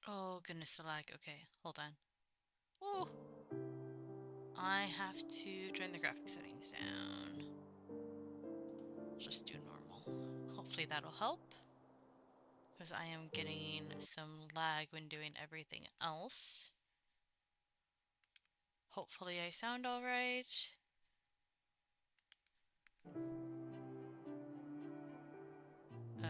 Oh, goodness, the lag. Okay, hold on. Oh, I have to turn the graphic settings down. Just do normal. Hopefully that'll help, because I am getting some lag when doing everything else. Hopefully I sound alright. Uh...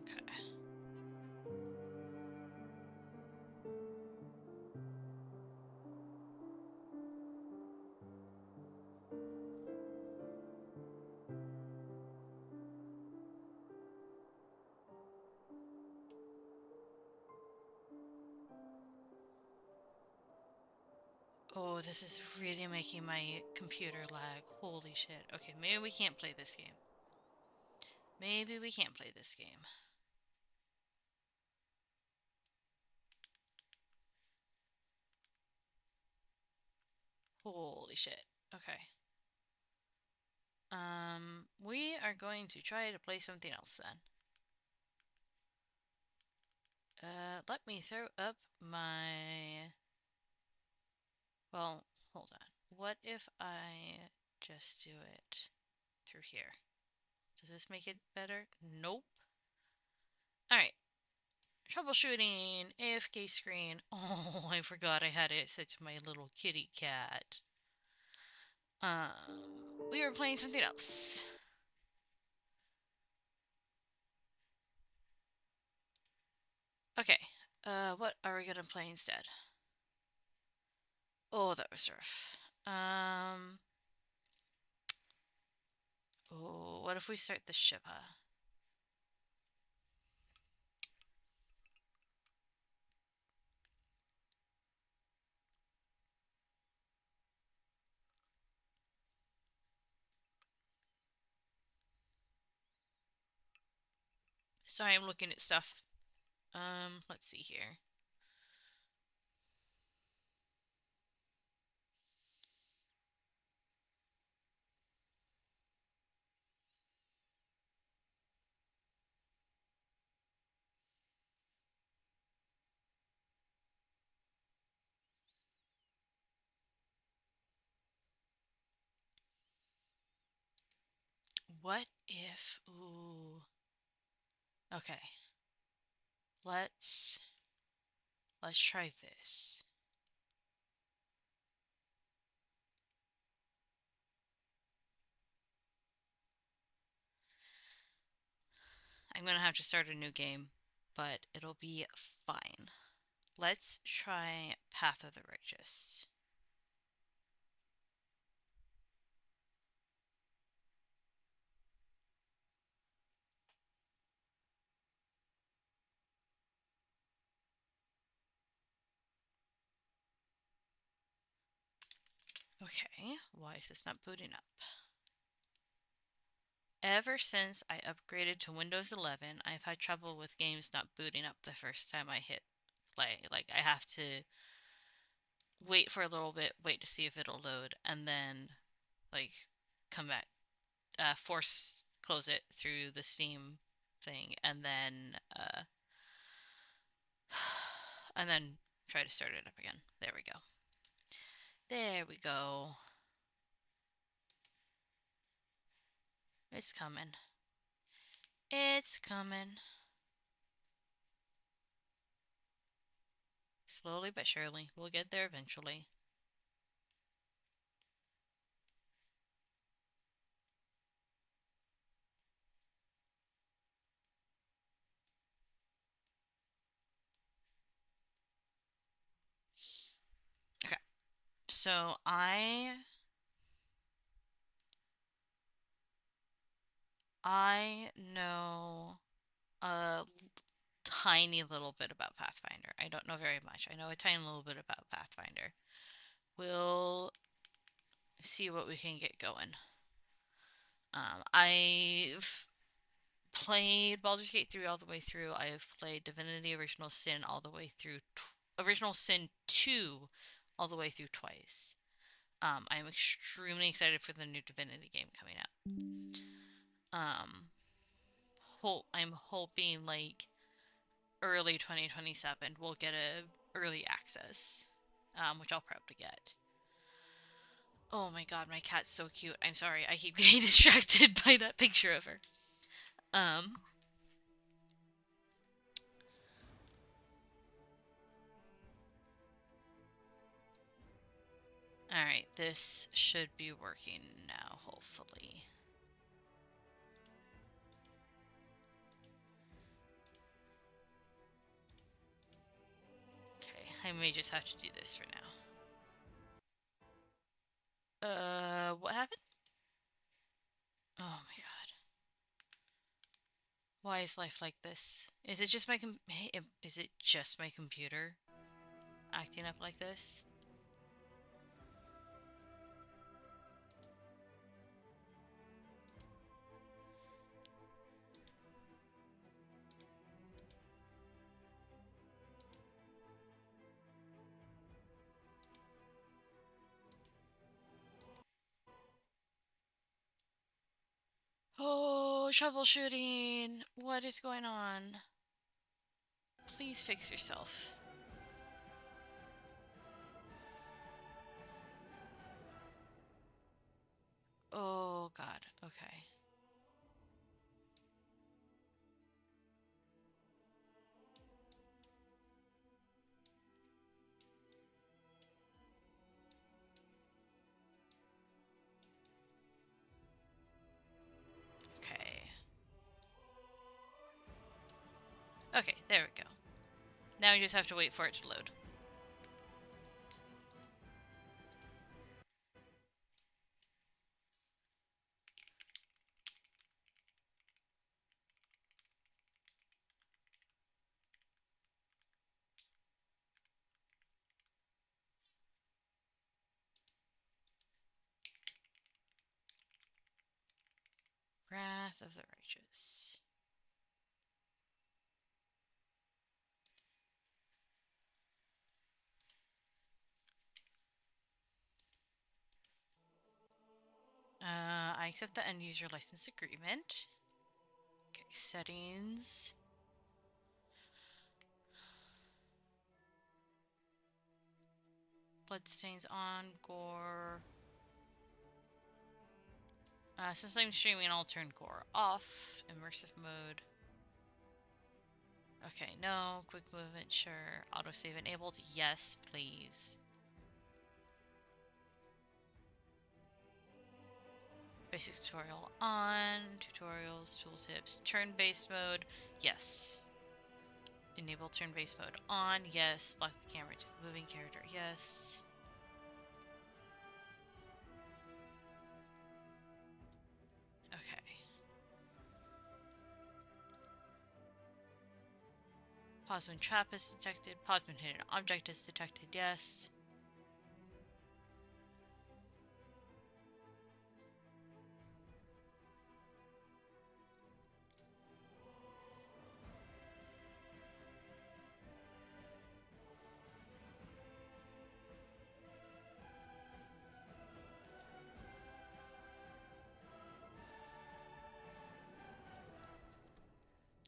Okay. Oh, this is really making my computer lag. Holy shit. Okay, maybe we can't play this game. Maybe we can't play this game. Holy shit. Okay. We are going to try to play something else then. Let me throw up my... Well, hold on. What if I just do it through here? Does this make it better? Nope. Alright. Troubleshooting, AFK screen. Oh, I forgot I had it set to my little kitty cat. We were playing something else. Okay, what are we gonna play instead? Oh, that was rough. Oh, what if we start the Shiva? Sorry, I'm looking at stuff. Let's see here. What if... Ooh. Okay. Let's... Let's try this. I'm gonna have to start a new game, but it'll be fine. Let's try Path of the Righteous. Okay, why is this not booting up? Ever since I upgraded to Windows 11, I've had trouble with games not booting up the first time I hit play. Like, I have to wait for a little bit, wait to see if it'll load, and then, like, come back, force close it through the Steam thing, and then try to start it up again. There we go. There we go. It's coming. It's coming. Slowly but surely. We'll get there eventually. Okay. So I know a tiny little bit about Pathfinder. I don't know very much. I know a tiny little bit about Pathfinder. We'll see what we can get going. I've played Baldur's Gate 3 all the way through. I have played Divinity Original Sin all the way through. Original Sin 2 all the way through twice. I'm extremely excited for the new Divinity game coming out. I'm hoping like early 2027 we'll get a early access, which I'll probably get. Oh my god, my cat's so cute. I'm sorry, I keep getting distracted by that picture of her. Alright, this should be working now, hopefully. Okay, I may just have to do this for now. What happened? Oh my god. Why is life like this? Is it just my is it just my computer acting up like this? Oh, troubleshooting! What is going on? Please fix yourself. Oh god, okay. Okay. Okay, there we go. Now we just have to wait for it to load. Wrath of the Righteous. I accept the end user license agreement. Okay, settings. Bloodstains on, gore. Since I'm streaming, I'll turn gore off. Immersive mode. Okay, no. Quick movement, sure. Autosave enabled, yes, please. Basic tutorial on. Tutorials, tooltips, turn-based mode, yes. Enable turn-based mode on, yes. Lock the camera to the moving character, yes. Okay. Pause when trap is detected. Pause when hidden object is detected, yes.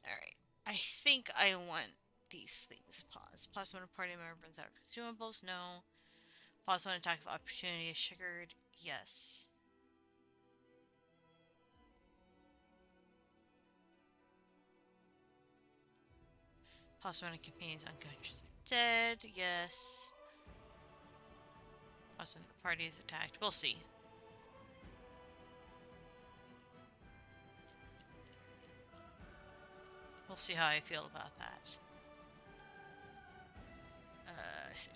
Alright. I think I want these things paused. Pause when a party member runs out of consumables, no. Pause when attack of opportunity is triggered, yes. Pause when a companion is unconscious or dead, yes. Pause when the party is attacked, we'll see. We'll see how I feel about that. Save.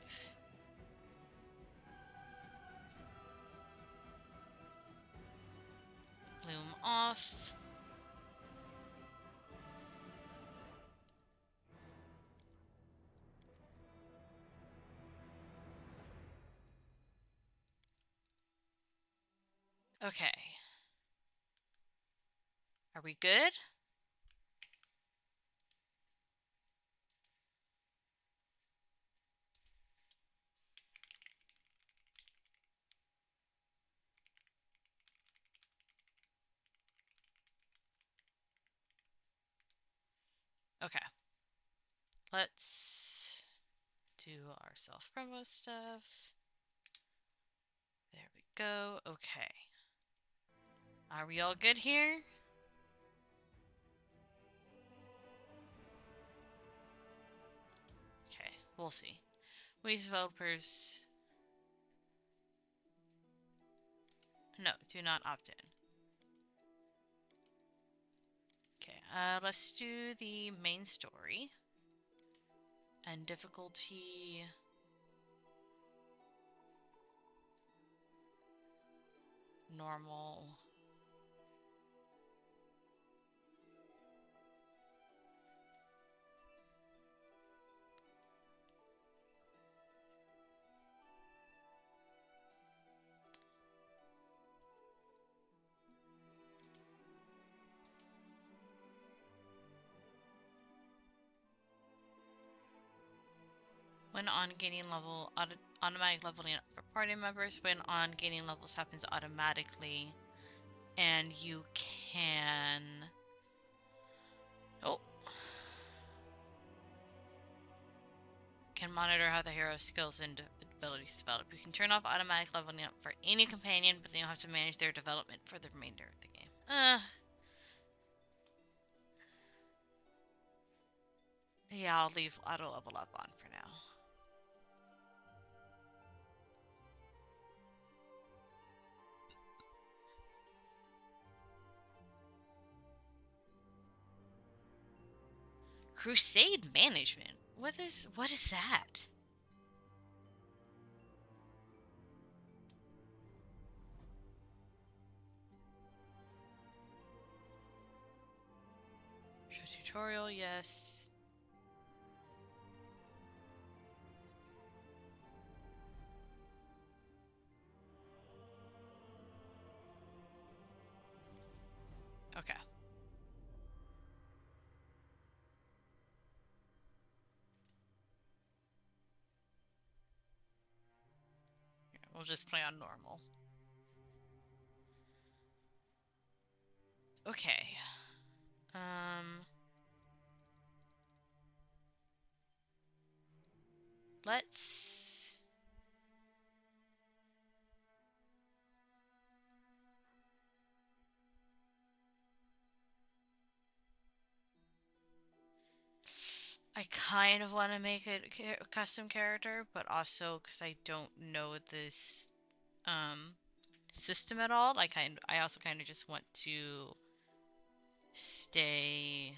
Bloom off. Okay. Are we good? Okay. Let's do our self-promo stuff. There we go. Okay. Are we all good here? Okay, we'll see. We developers... No, do not opt in. Okay, let's do the main story. And difficulty... normal... When on gaining level, automatic leveling up for party members. When on gaining levels happens automatically. And you can... Oh. Can monitor how the hero's skills and abilities develop. You can turn off automatic leveling up for any companion, but then you'll have to manage their development for the remainder of the game. Yeah, I'll leave auto level up on for now. Crusade management? What is that? Show tutorial, yes. Okay. We'll just play on normal. Okay. Let's... I kind of want to make a custom character, but also because I don't know this system at all. I also kind of just want to stay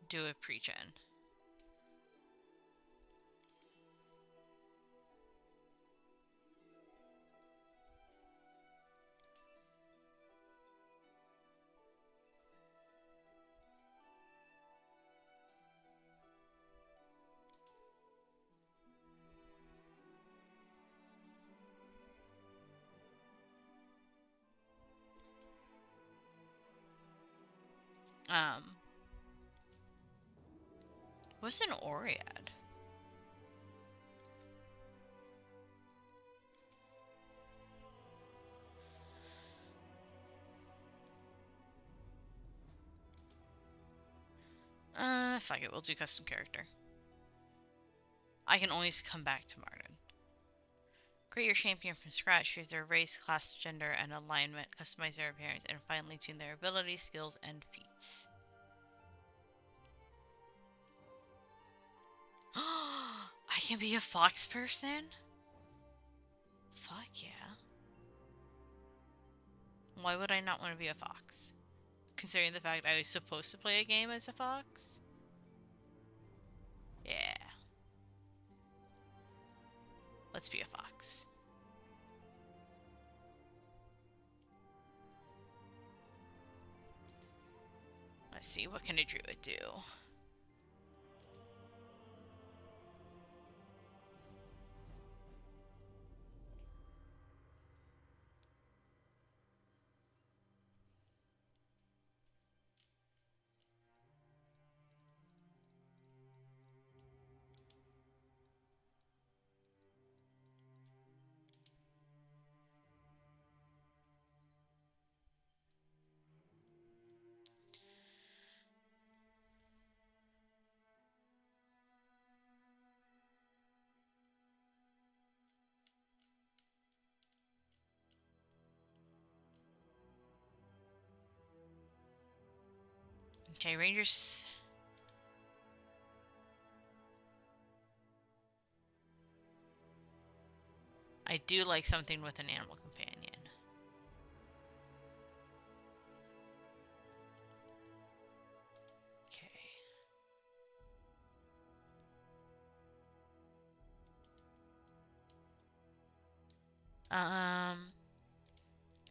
do a pre-gen. What's an Oread? Fuck it, we'll do custom character. I can always come back to Martin. Create your champion from scratch, choose their race, class, gender, and alignment, customize their appearance, and finally tune their abilities, skills, and feats. I can be a fox person? Fuck yeah. Why would I not want to be a fox? Considering the fact I was supposed to play a game as a fox? Yeah. Let's be a fox. Let's see, what can a druid do? Okay, Rangers. I do like something with an animal companion. Okay.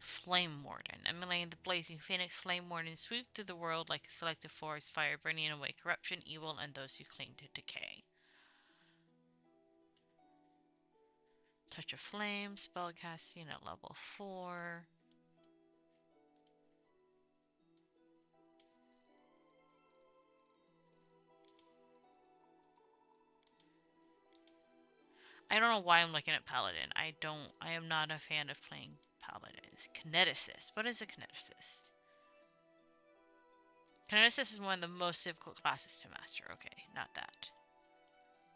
Flame Warden. Emulating the blazing phoenix, Flame Warden swoop through the world like a selective forest fire, burning away corruption, evil, and those who cling to decay. Touch of Flame, spellcasting at level 4. I don't know why I'm looking at Paladin. I am not a fan of playing Paladins. Kineticist. What is a Kineticist? Kineticist is one of the most difficult classes to master. Okay, not that.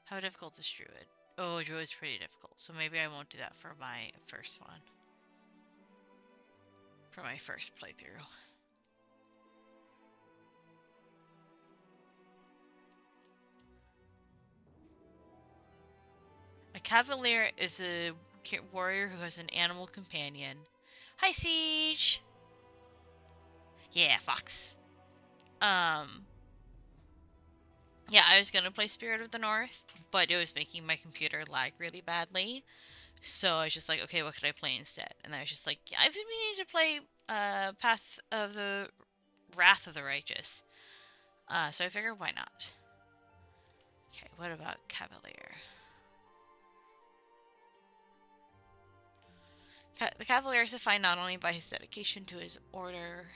How difficult is Druid? Oh, Druid is pretty difficult, so maybe I won't do that for my first one. For my first playthrough. A Cavalier is a warrior who has an animal companion. Hi, Siege! Yeah, Fox. Yeah, I was gonna play Spirit of the North, but it was making my computer lag really badly. So I was just like, okay, what could I play instead? And I was just like, yeah, I've been meaning to play Path of the Wrath of the Righteous. So I figured, why not? Okay, what about Cavalier? The Cavalier is defined not only by his dedication to his order.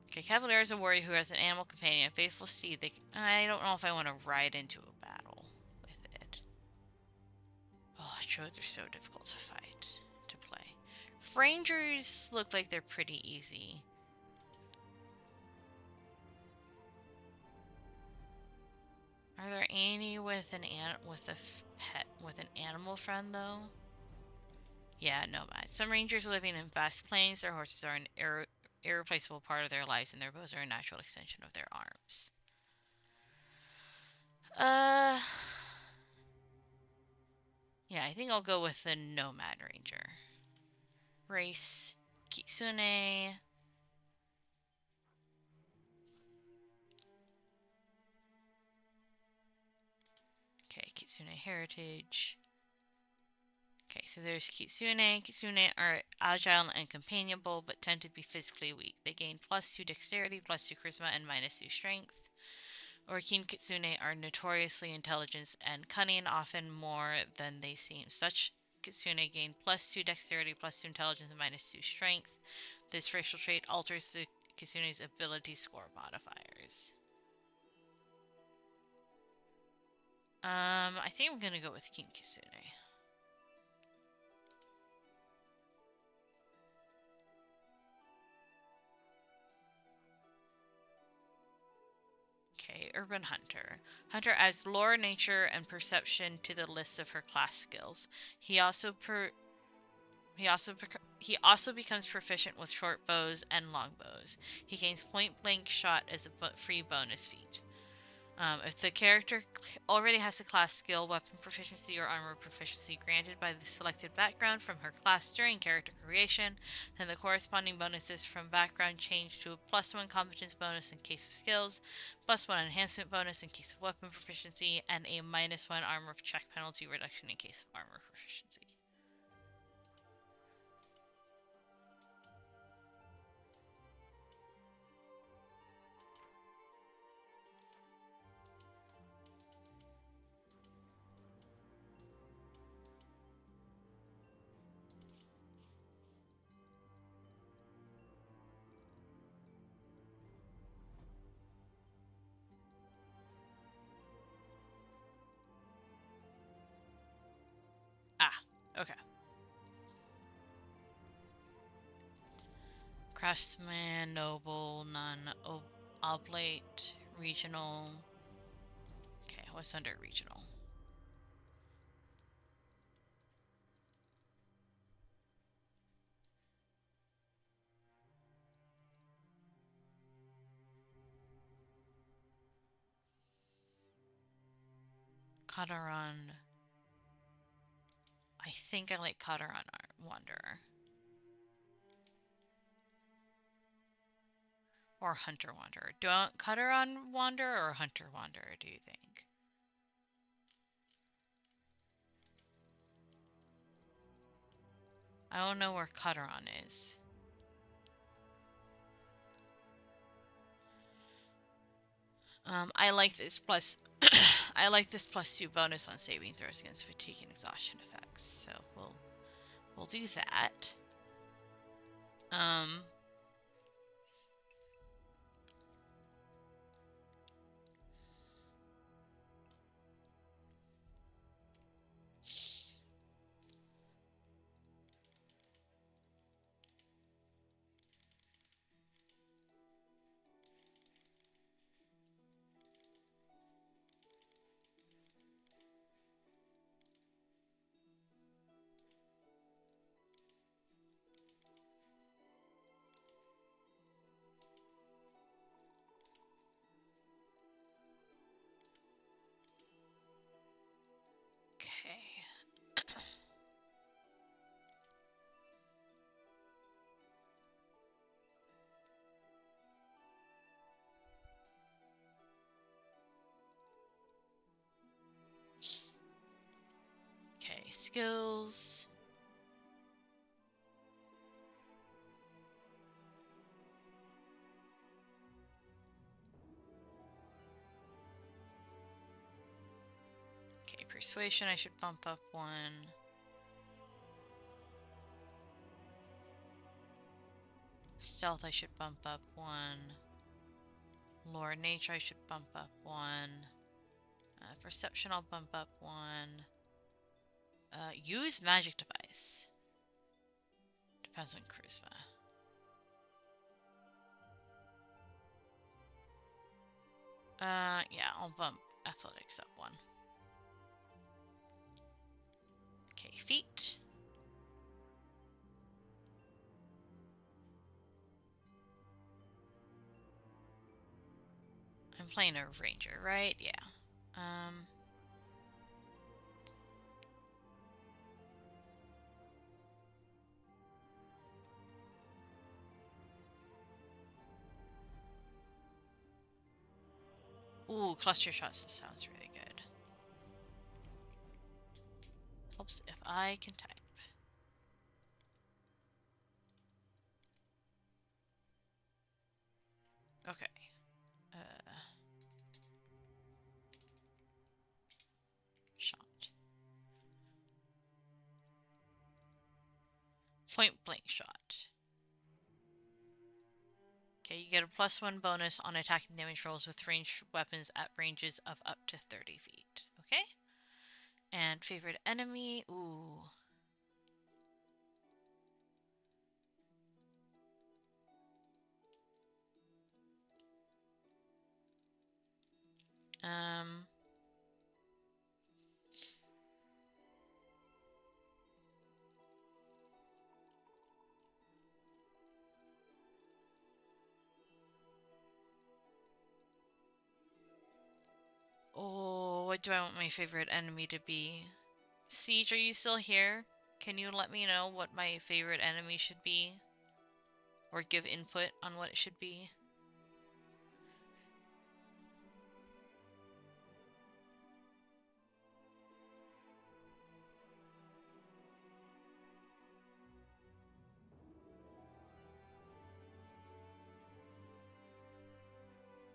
Okay, Cavalier is a warrior who has an animal companion, a faithful steed. I don't know if I want to ride into a battle with it. Oh, Troads are so difficult to fight, to play. Rangers look like they're pretty easy. Are there any with an animal friend though? Yeah, nomad. Some rangers living in vast plains. Their horses are an irreplaceable part of their lives, and their bows are a natural extension of their arms. Yeah, I think I'll go with the nomad ranger. Race, Kitsune. Okay, Kitsune heritage. Okay, so there's Kitsune. Kitsune are agile and companionable, but tend to be physically weak. They gain +2 dexterity, +2 charisma, and -2 strength. Orichin Kitsune are notoriously intelligent and cunning, often more than they seem. Such Kitsune gain +2 dexterity, +2 intelligence, and -2 strength. This racial trait alters the Kitsune's ability score modifiers. I think I'm gonna go with King Kitsune. Okay, Urban Hunter. Hunter adds lore, nature, and perception to the list of her class skills. He also becomes proficient with short bows and long bows. He gains point blank shot as a free bonus feat. If the character already has a class skill, weapon proficiency, or armor proficiency granted by the selected background from her class during character creation, then the corresponding bonuses from background change to a +1 competence bonus in case of skills, +1 enhancement bonus in case of weapon proficiency, and a -1 armor check penalty reduction in case of armor proficiency. Ah, okay. Craftsman, noble, non-oblate, regional. Okay, what's under regional? Kataran. I think I like Kataran Wanderer. Or Hunter Wanderer. Do I want Kataran Wanderer or Hunter Wanderer, do you think? I don't know where Kataran is. I like this plus I like this +2 bonus on saving throws against fatigue and exhaustion effects, so we'll do that. Okay, skills. Okay, persuasion I should bump up 1. Stealth I should bump up 1. Lore nature I should bump up 1. Perception I'll bump up 1. Use magic device. Depends on charisma. Yeah, I'll bump athletics up 1. Okay, feet. I'm playing a ranger, right? Yeah. Ooh, cluster shots sounds really good. Helps if I can type. Okay. Shot. Point blank shot. Okay, you get a +1 bonus on attacking damage rolls with ranged weapons at ranges of up to 30 feet. Okay? And favorite enemy? Ooh. Oh, what do I want my favorite enemy to be? Siege, are you still here? Can you let me know what my favorite enemy should be? Or give input on what it should be?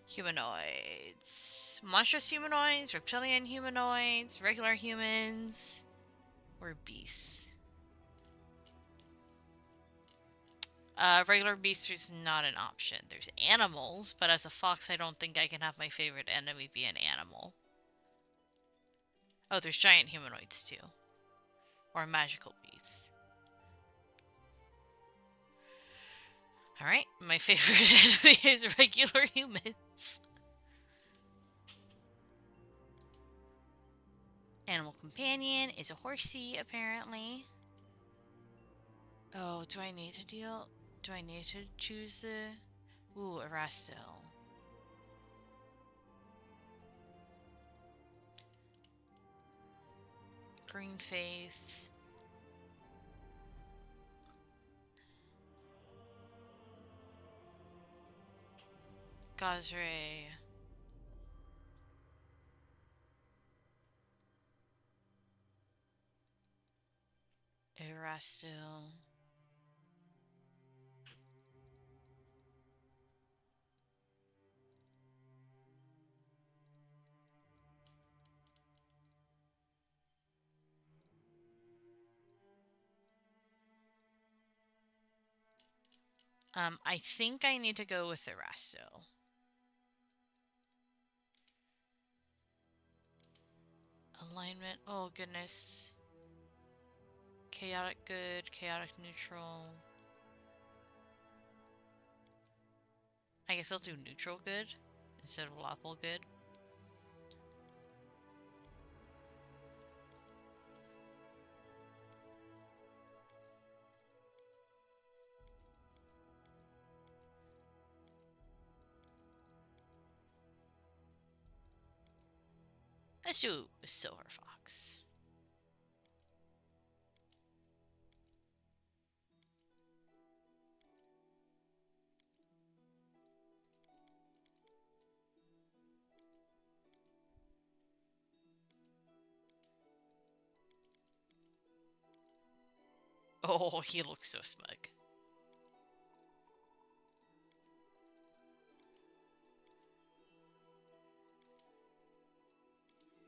Humanoids. Monstrous humanoids, reptilian humanoids, regular humans, or beasts. Regular beasts is not an option. There's animals, but as a fox, I don't think I can have my favorite enemy be an animal. Oh, there's giant humanoids too. Or magical beasts. Alright, my favorite enemy is regular humans. Animal companion is a horsey, apparently. Oh, do I need to deal? Do I need to choose the... Ooh, Erastil. Green Faith. Gazray. Erastil. I think I need to go with Erastil. Alignment. Oh, goodness. Chaotic good, chaotic neutral. I guess I'll do neutral good instead of lawful good. Let's do Silver Fox. Oh, he looks so smug.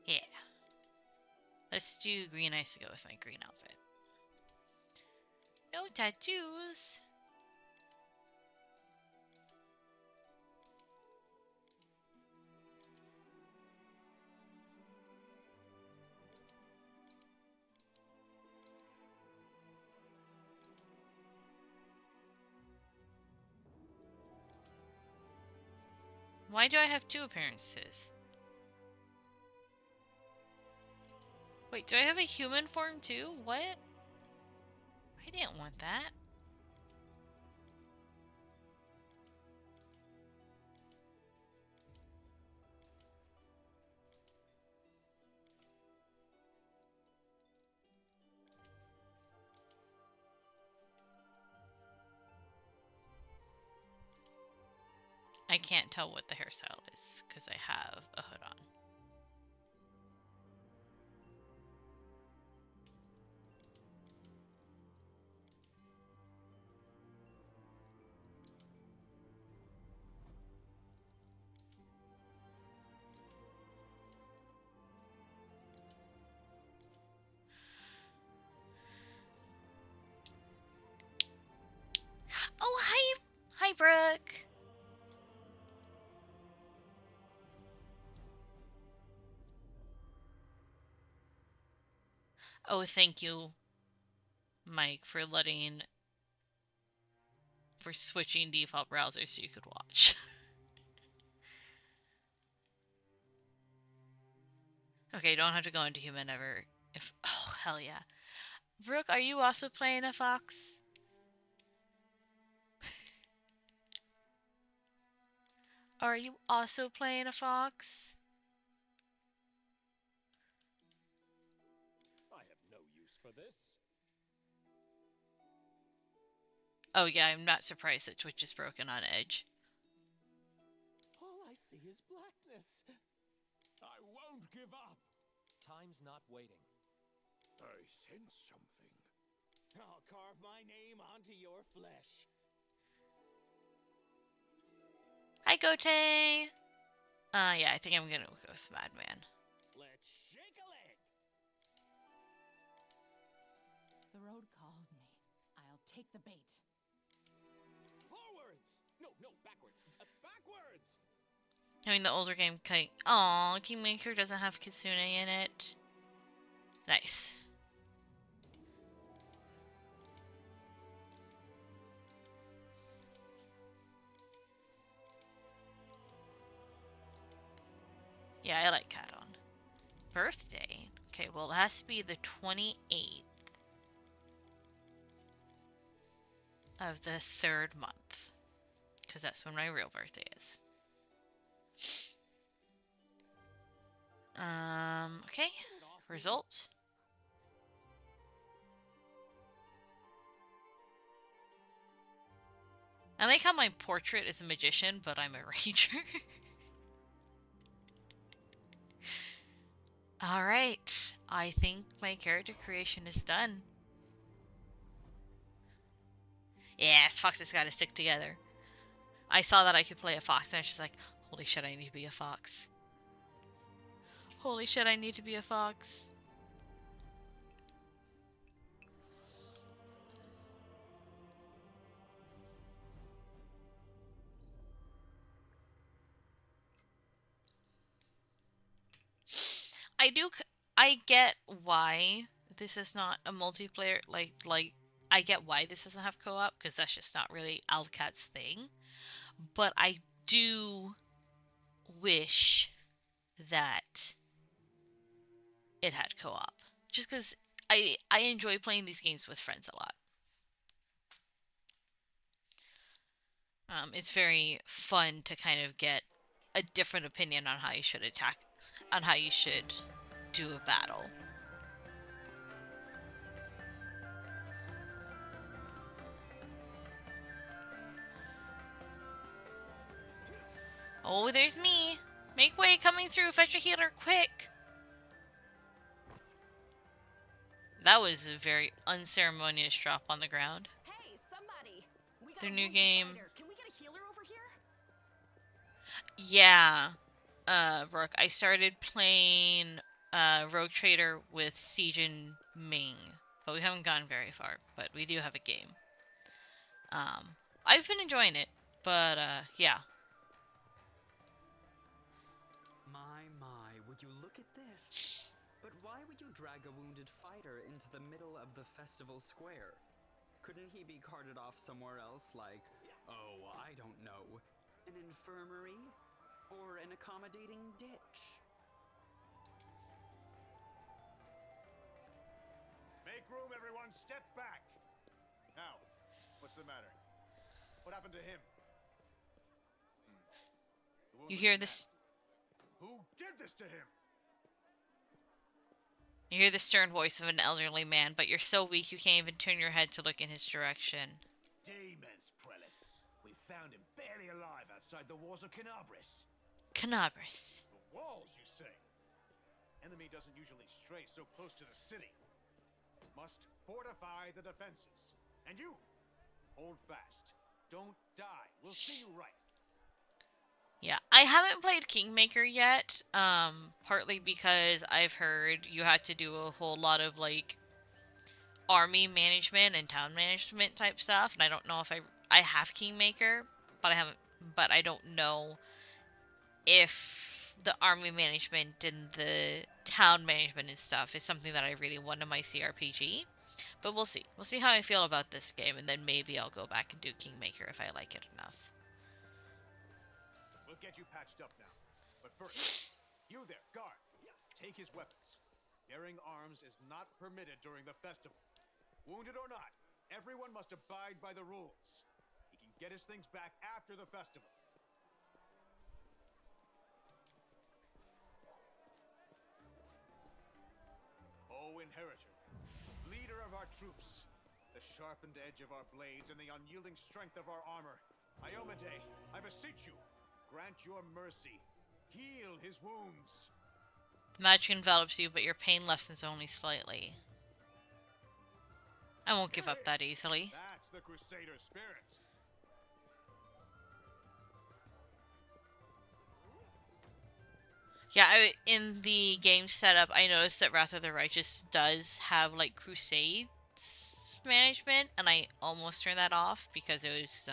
Yeah. Let's do green ice to go with my green outfit. No tattoos. Why do I have 2 appearances? Wait, do I have a human form too? What? I didn't want that. I can't tell what the hairstyle is because I have a hood on. Oh, hi! Hi, Brooke! Oh, thank you, Mike, for switching default browsers so you could watch. Okay, don't have to go into human ever. Oh, hell yeah. Brooke, are you also playing a fox? Are you also playing a fox? I have no use for this. Oh yeah, I'm not surprised that Twitch is broken on Edge. All I see is blackness. I won't give up. Time's not waiting. I sense something. I'll carve my name onto your flesh. Hi, Gote! Yeah, I think I'm gonna go with Madman. Let's shake a leg. The road calls me. I'll take the bait. Forwards! No, backwards. Backwards! I mean, the older game kind. Aw, Kingmaker doesn't have Kitsune in it. Nice. Yeah, I like Kadon. Birthday? Okay, well, it has to be the 28th of the 3rd month. Because that's when my real birthday is. Okay. Result. I like how my portrait is a magician, but I'm a ranger. Alright, I think my character creation is done. Yes, foxes gotta stick together. I saw that I could play a fox, and I was just like, holy shit, I need to be a fox. Holy shit, I need to be a fox. I get why this is not a multiplayer, I get why this doesn't have co-op, because that's just not really Aldcat's thing. But I do wish that it had co-op. Just because I enjoy playing these games with friends a lot. It's very fun to kind of get a different opinion on how you should attack, on how you should do a battle. Oh, there's me! Make way, coming through, fetch a healer, quick! That was a very unceremonious drop on the ground. Hey, somebody! We got Their a new wounded game. fighter. Can we get a healer over here? Yeah, Brooke, I started playing Rogue Trader with Siege and Ming, but we haven't gone very far, but we do have a game. I've been enjoying it, but yeah. My, would you look at this? But why would you drag a wounded fighter into the middle of the festival square? Couldn't he be carted off somewhere else, like, oh, I don't know, an infirmary? Or an accommodating ditch? Make room, everyone. Step back. Now, what's the matter? What happened to him? The wound You was hear bad. this? Who did this to him? You hear the stern voice of an elderly man, but you're so weak you can't even turn your head to look in his direction. Demons, Prelate. We found him barely alive outside the walls of Canabris. Canabris. The walls, you say? Enemy doesn't usually stray so close to the city. Must fortify the defenses. And you, hold fast. Don't die. We'll see you right. Yeah, I haven't played Kingmaker yet, partly because I've heard you had to do a whole lot of, like, army management and town management type stuff, and I don't know if I have Kingmaker, but I don't know if the army management and the town management and stuff is something that I really want in my CRPG. But we'll see. We'll see how I feel about this game, and then maybe I'll go back and do Kingmaker if I like it enough. We'll get you patched up now. But first, you there, guard. Take his weapons. Bearing arms is not permitted during the festival. Wounded or not, everyone must abide by the rules. He can get his things back after the festival. O Inheritor, leader of our troops, the sharpened edge of our blades and the unyielding strength of our armor, Iomade, I beseech you, grant your mercy. Heal his wounds. The magic envelops you, but your pain lessens only slightly. I won't give up that easily. That's the Crusader spirit. Yeah, in the game setup, I noticed that Wrath of the Righteous does have, like, Crusades management, and I almost turned that off because it was,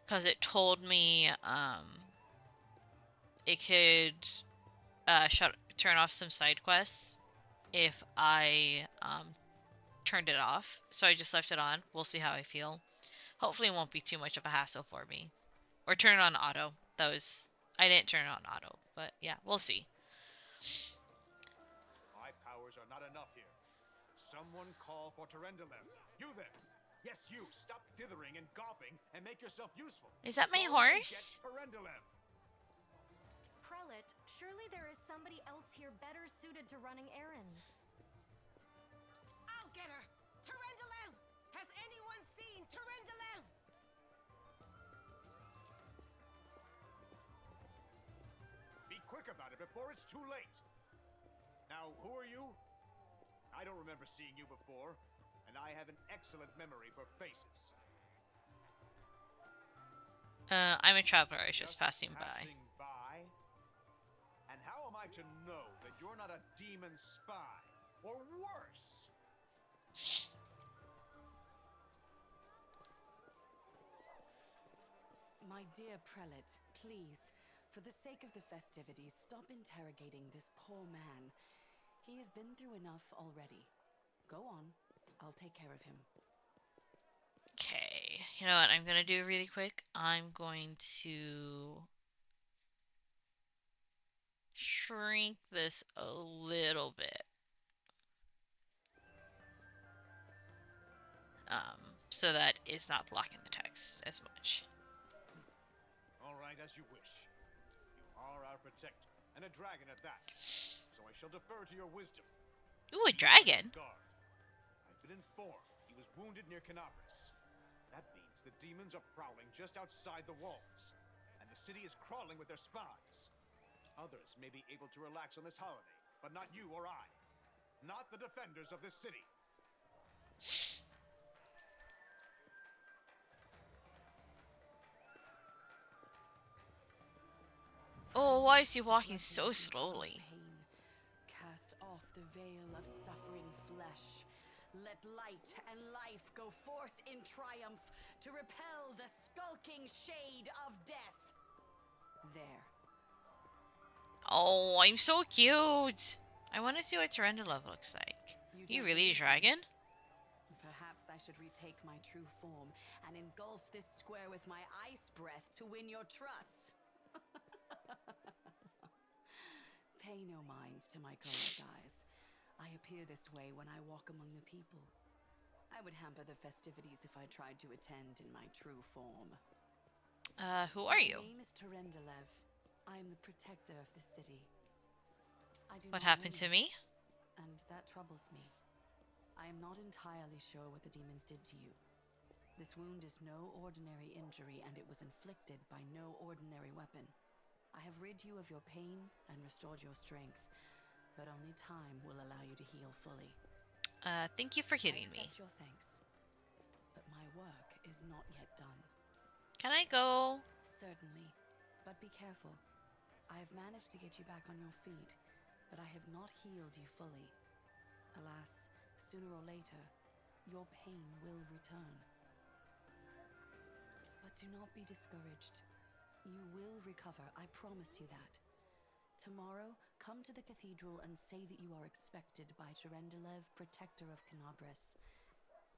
because it told me, it could, turn off some side quests if I, turned it off. So I just left it on. We'll see how I feel. Hopefully it won't be too much of a hassle for me. Or turn it on auto. I didn't turn it on auto, but yeah, we'll see. My powers are not enough here. Someone call for Terendelev. You there. Yes, you. Stop dithering and gawping and make yourself useful. Is that my Go and horse? get Terendelev. Prelate, surely there is somebody else here better suited to running errands. I'll get her! Terendelev! Has anyone seen Terendelev? before it's too late. Now, who are you? I don't remember seeing you before, and I have an excellent memory for faces. I'm a traveler. I was just passing by. Passing by? And how am I to know that you're not a demon spy? Or worse? My dear prelate, please, for the sake of the festivities, stop interrogating this poor man. He has been through enough already. Go on. I'll take care of him. Okay, you know what I'm gonna do really quick? I'm going to shrink this a little bit. So that it's not blocking the text as much. All right, as you wish. You are our protector, and a dragon at that. So I shall defer to your wisdom. Ooh, a dragon? Guard. I've been informed he was wounded near Canabras. That means the demons are prowling just outside the walls, and the city is crawling with their spies. Others may be able to relax on this holiday, but not you or I. Not the defenders of this city. Oh, why is he walking so slowly? Pain. Cast off the veil of suffering flesh. Let light and life go forth in triumph to repel the skulking shade of death. There. Oh, I'm so cute! I want to see what Tyrannolove looks like. You don't really a believe me? dragon? Perhaps I should retake my true form and engulf this square with my ice breath to win your trust. Pay no mind to my colored eyes. I appear this way when I walk among the people. I would hamper the festivities if I tried to attend in my true form. Who are you? My name is Tyrannolove. I am the protector of the city. I do What not happened know to you, me? and that troubles me. I am not entirely sure what the demons did to you. This wound is no ordinary injury, and it was inflicted by no ordinary weapon. I have rid you of your pain and restored your strength, but only time will allow you to heal fully. Thank you for I healing me. accept your thanks, but my work is not yet done. Can I go? Certainly, but be careful. I have managed to get you back on your feet, but I have not healed you fully. Alas, sooner or later, your pain will return. But do not be discouraged. You will recover, I promise you that. Tomorrow, come to the cathedral and say that you are expected by Tyrannolove, protector of Canabras.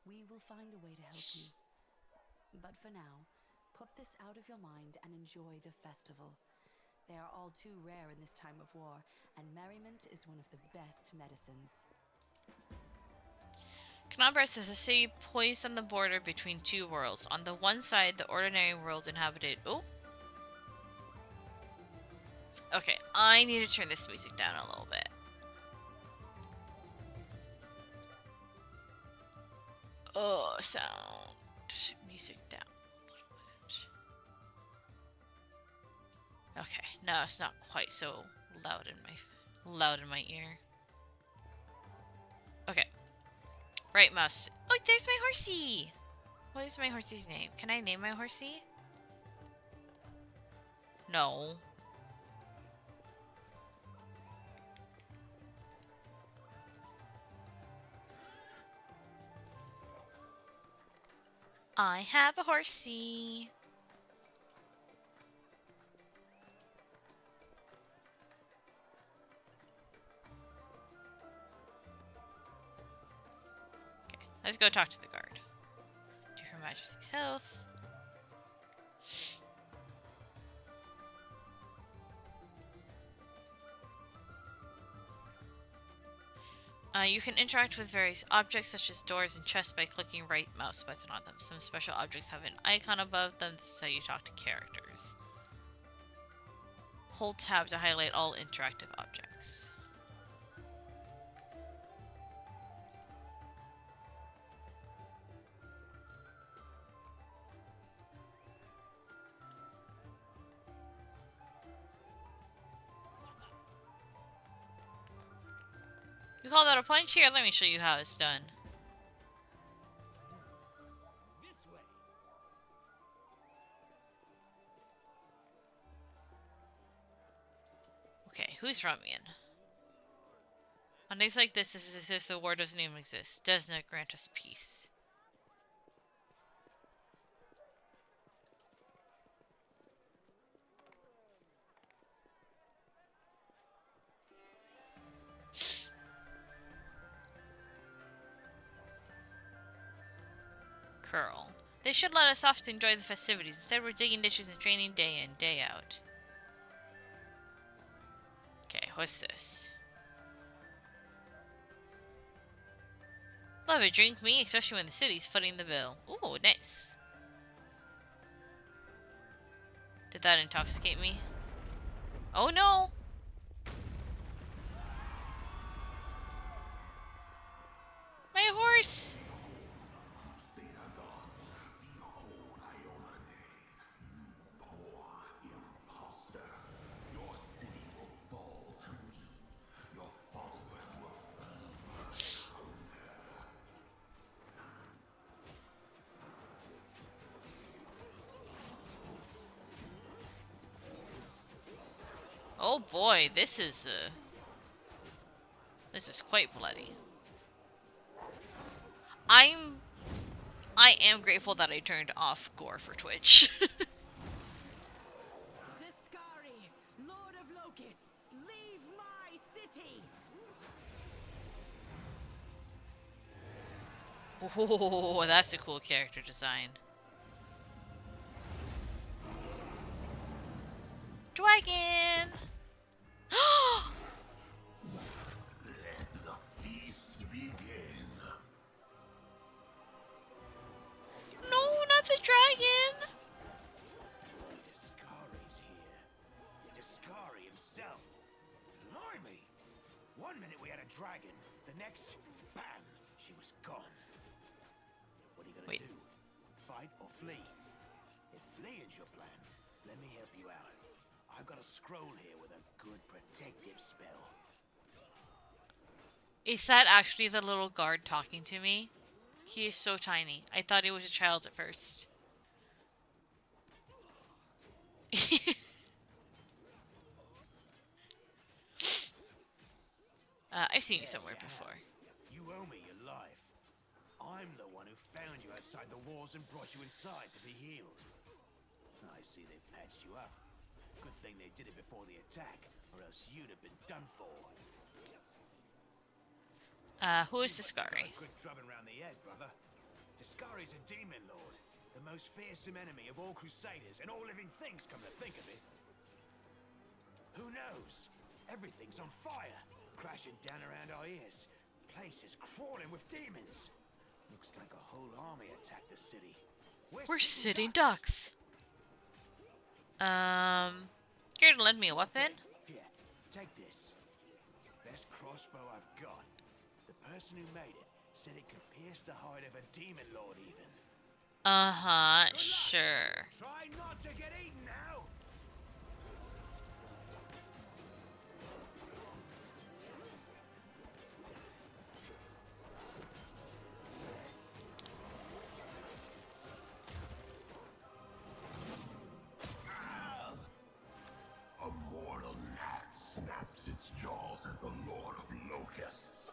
We will find a way to help you. But for now, put this out of your mind and enjoy the festival. They are all too rare in this time of war, and merriment is one of the best medicines. Canabras is a city poised on the border between two worlds. On the one side, the ordinary world inhabited... Oh! Okay, I need to turn this music down a little bit. Oh, sound. Music down a little bit. Okay, now it's not quite so loud in my ear. Okay. Right mouse. Oh, there's my horsey! What is my horsey's name? Can I name my horsey? No. I have a horsey. Okay, let's go talk to the guard. To Her Majesty's health. You can interact with various objects such as doors and chests by clicking right mouse button on them. Some special objects have an icon above them. This is how you talk to characters. Hold tab to highlight all interactive objects. You call that a punch? Here, let me show you how it's done. This way. Okay, who's Rumian? On days like this, it's as if the war doesn't even exist. Doesn't it grant us peace? Curl. They should let us off to enjoy the festivities. Instead, we're digging ditches and training day in, day out. Okay, what's this? Love a drink, me, especially when the city's footing the bill. Ooh, nice. Did that intoxicate me? Oh no! My horse! Oh boy, this is quite bloody. I am grateful that I turned off gore for Twitch. Discari, Lord of Locusts, leave my city! Oh, that's a cool character design. Dragon! Let the feast begin. No, not the dragon! Discari's here. Discari himself. Blimey! One minute we had a dragon, the next, bam, she was gone. What are you gonna Wait. do? Fight or flee? If fleeing's your plan, let me help you out. I've got a scroll here with a good protective spell. Is that actually the little guard talking to me? He is so tiny. I thought he was a child at first. I've seen you somewhere before. You owe me your life. I'm the one who found you outside the walls and brought you inside to be healed. I see they patched you up. Good thing they did it before the attack, or else you'd have been done for. Who is You must have got Discari? a good drubbing round the head, brother. Discari's a demon lord, the most fearsome enemy of all crusaders and all living things, come to think of it. Who knows? Everything's on fire, crashing down around our ears. Place is crawling with demons. Looks like a whole army attacked the city. We're sitting ducks. Care to lend me a weapon? Here, take this. Best crossbow I've got. The person who made it said it could pierce the hide of a demon lord even. Uh-huh, sure. Try not to get eaten now! A mortal gnat snaps its jaws at the Lord of Locusts.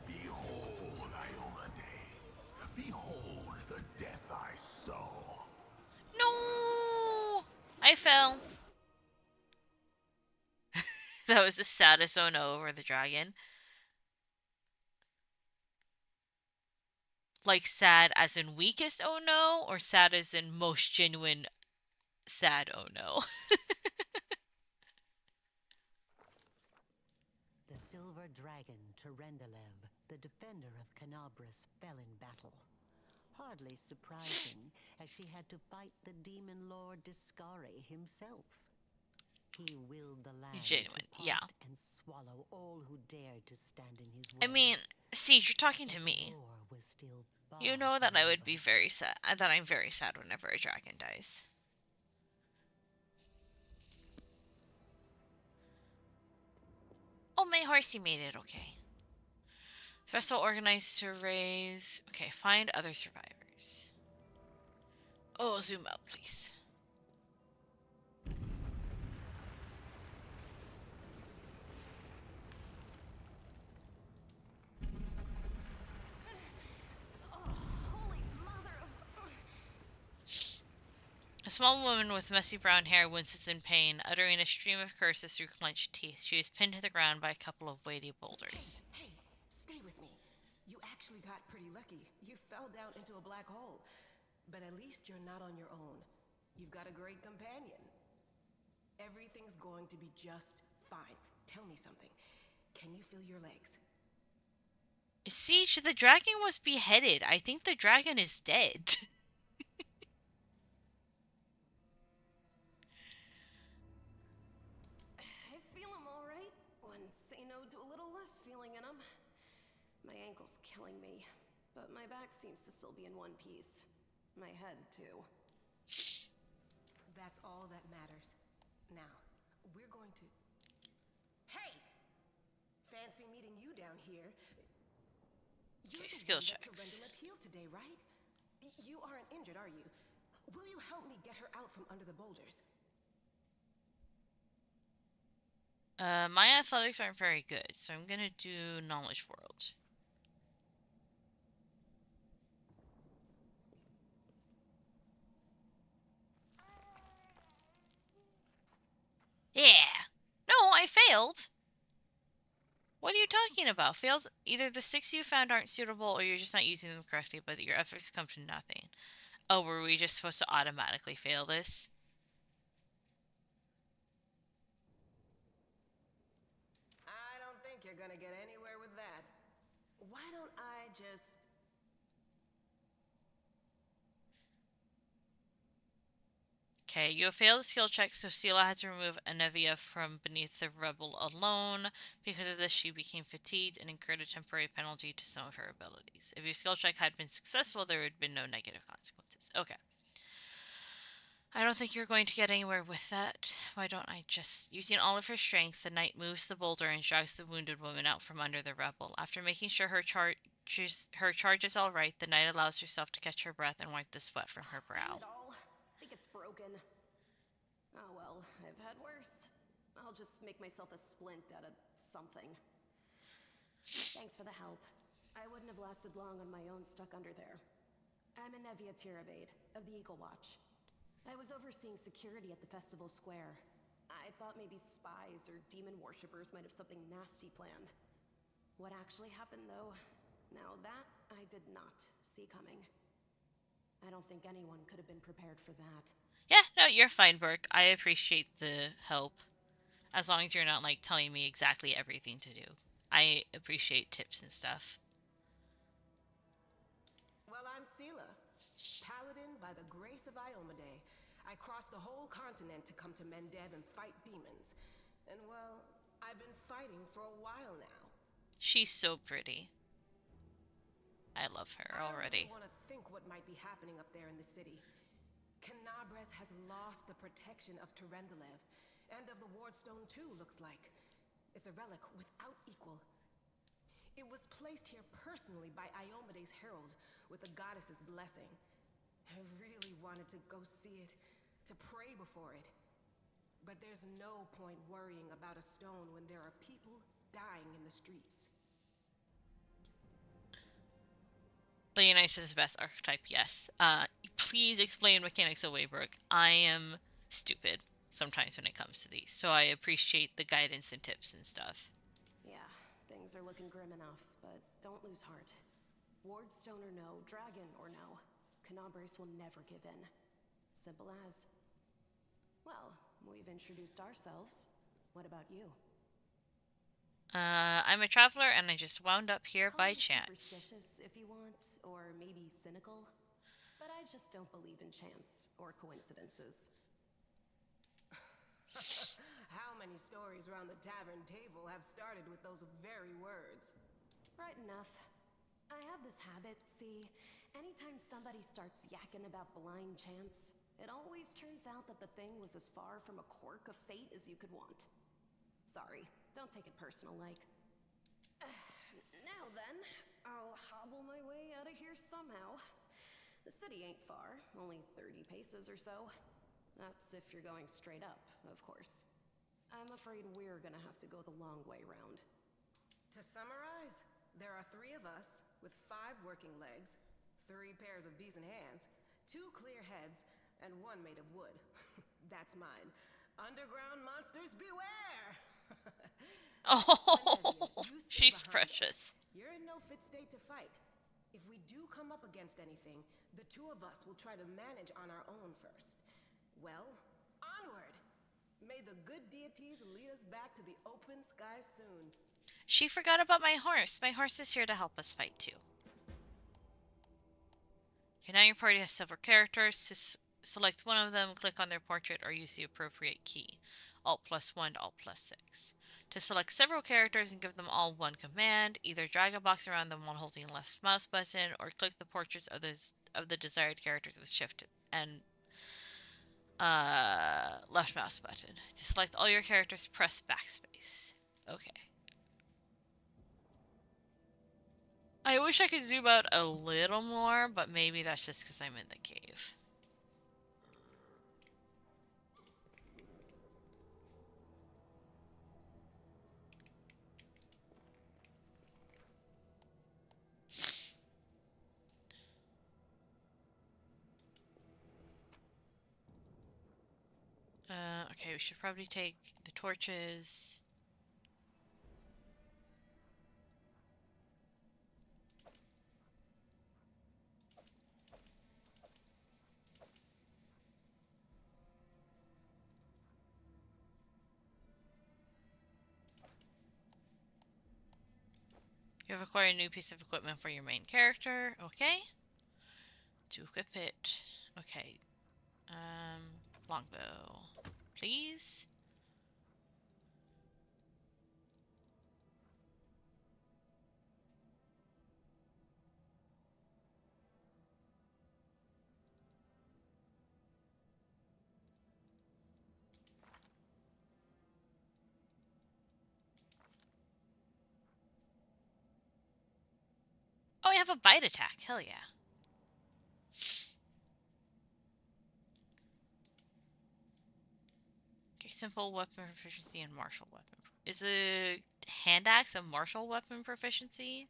Behold, Iomade. Behold the death I sow. No! I fell. That was the saddest oh no over the dragon. Like sad as in weakest oh no, or sad as in most genuine sad oh no? The silver dragon Terendelev, the defender of Canabras, fell in battle. Hardly surprising, as she had to fight the demon lord Discari himself. He willed the land Genuine, to yeah. part and swallow all who dared to stand in his way. I mean, Siege, you're talking to But me. the war was still You far know that from I would over. be very sad. That I'm very sad whenever a dragon dies. my horsey made it okay. Festival organized to raise... Okay, find other survivors. Oh, zoom out, please. Holy mother of... A small woman with messy brown hair winces in pain, uttering a stream of curses through clenched teeth. She is pinned to the ground by a couple of weighty boulders. Hey, stay with me. You actually got pretty lucky. You fell down into a black hole. But at least you're not on your own. You've got a great companion. Everything's going to be just fine. Tell me something. Can you feel your legs? Siege, the dragon was beheaded. I think the dragon is dead. I feel him all right. When say no to a little less feeling in him. My ankle's killing me, but my back seems to still be in one piece. My head, too. That's all that matters. Now, we're going to... Hey! Fancy meeting you down here. You're Okay, the skill one that checks. Tarendula healed today, right? You aren't injured, are you? Will you help me get her out from under the boulders? My athletics aren't very good, so I'm gonna do Knowledge World. Yeah! No, I failed! What are you talking about? Fails? Either the sticks you found aren't suitable or you're just not using them correctly, but your efforts come to nothing. Oh, were we just supposed to automatically fail this? I don't think you're gonna get anywhere with that. Why don't I just... Okay, you have failed the skill check, so Sela had to remove Anevia from beneath the rubble alone. Because of this, she became fatigued and incurred a temporary penalty to some of her abilities. If your skill check had been successful, there would have been no negative consequences. Okay. I don't think you're going to get anywhere with that. Why don't I just... Using all of her strength, the knight moves the boulder and drags the wounded woman out from under the rubble. After making sure her charge is all right, the knight allows herself to catch her breath and wipe the sweat from her brow. Dang it all. I think it's broken. Oh well, I've had worse. I'll just make myself a splint out of something. Thanks for the help. I wouldn't have lasted long on my own stuck under there. I'm Anevia Tirabade, of the Eagle Watch. I was overseeing security at the festival square. I thought maybe spies or demon worshippers might have something nasty planned. What actually happened, though, now that I did not see coming. I don't think anyone could have been prepared for that. Yeah, no, you're fine, Burke. I appreciate the help. As long as you're not, like, telling me exactly everything to do. I appreciate tips and stuff. Well, I'm Sela, paladin by the grace of Iomedae. I crossed the whole continent to come to Mendev and fight demons. And well, I've been fighting for a while now. She's so pretty. I love her already. I don't want to think what might be happening up there in the city. Canabres has lost the protection of Tarendalev, and of the Wardstone too, looks like. It's a relic without equal. It was placed here personally by Iomedae's herald, with the goddess's blessing. I really wanted to go see it, to pray before it. But there's no point worrying about a stone when there are people dying in the streets. Leonidas is the best archetype, yes. Please explain mechanics away, Brooke. I am stupid sometimes when it comes to these, so I appreciate the guidance and tips and stuff. Yeah, things are looking grim enough, but don't lose heart. Wardstone or no, dragon or no, Canabres will never give in. Simple as. Well, we've introduced ourselves. What about you? I'm a traveler and I just wound up here Call by me chance. superstitious if you want, or maybe cynical. But I just don't believe in chance or coincidences. How many stories around the tavern table have started with those very words? Right enough. I have this habit, see, anytime somebody starts yakking about blind chance, it always turns out that the thing was as far from a quirk of fate as you could want. Sorry, don't take it personal like. Now then, I'll hobble my way out of here somehow. The city ain't far, only 30 paces or so. That's if you're going straight up, of course. I'm afraid we're gonna have to go the long way round. To summarize, there are 3 of us with 5 working legs, 3 pairs of decent hands, 2 clear heads, and 1 made of wood. That's mine. Underground monsters beware! Oh, Olivia, you stay she's behind us. precious. You're in no fit state to fight. If we do come up against anything, the 2 of us will try to manage on our own first. Well, onward! May the good deities lead us back to the open sky soon. She forgot about my horse. My horse is here to help us fight too. Okay, now your party has several characters. To select one of them, click on their portrait or use the appropriate key. Alt +1 to Alt +6. To select several characters and give them all one command, either drag a box around them while holding the left mouse button or click the portraits of the desired characters with shift and left mouse button. To select all your characters, press backspace. Okay. I wish I could zoom out a little more, but maybe that's just because I'm in the cave. Okay, we should probably take the torches. You have acquired a new piece of equipment for your main character. Okay. To equip it. Okay. Longbow. Please. Oh, I have a bite attack. Hell yeah. Okay, simple weapon proficiency and martial weapon. Is a hand axe a martial weapon proficiency?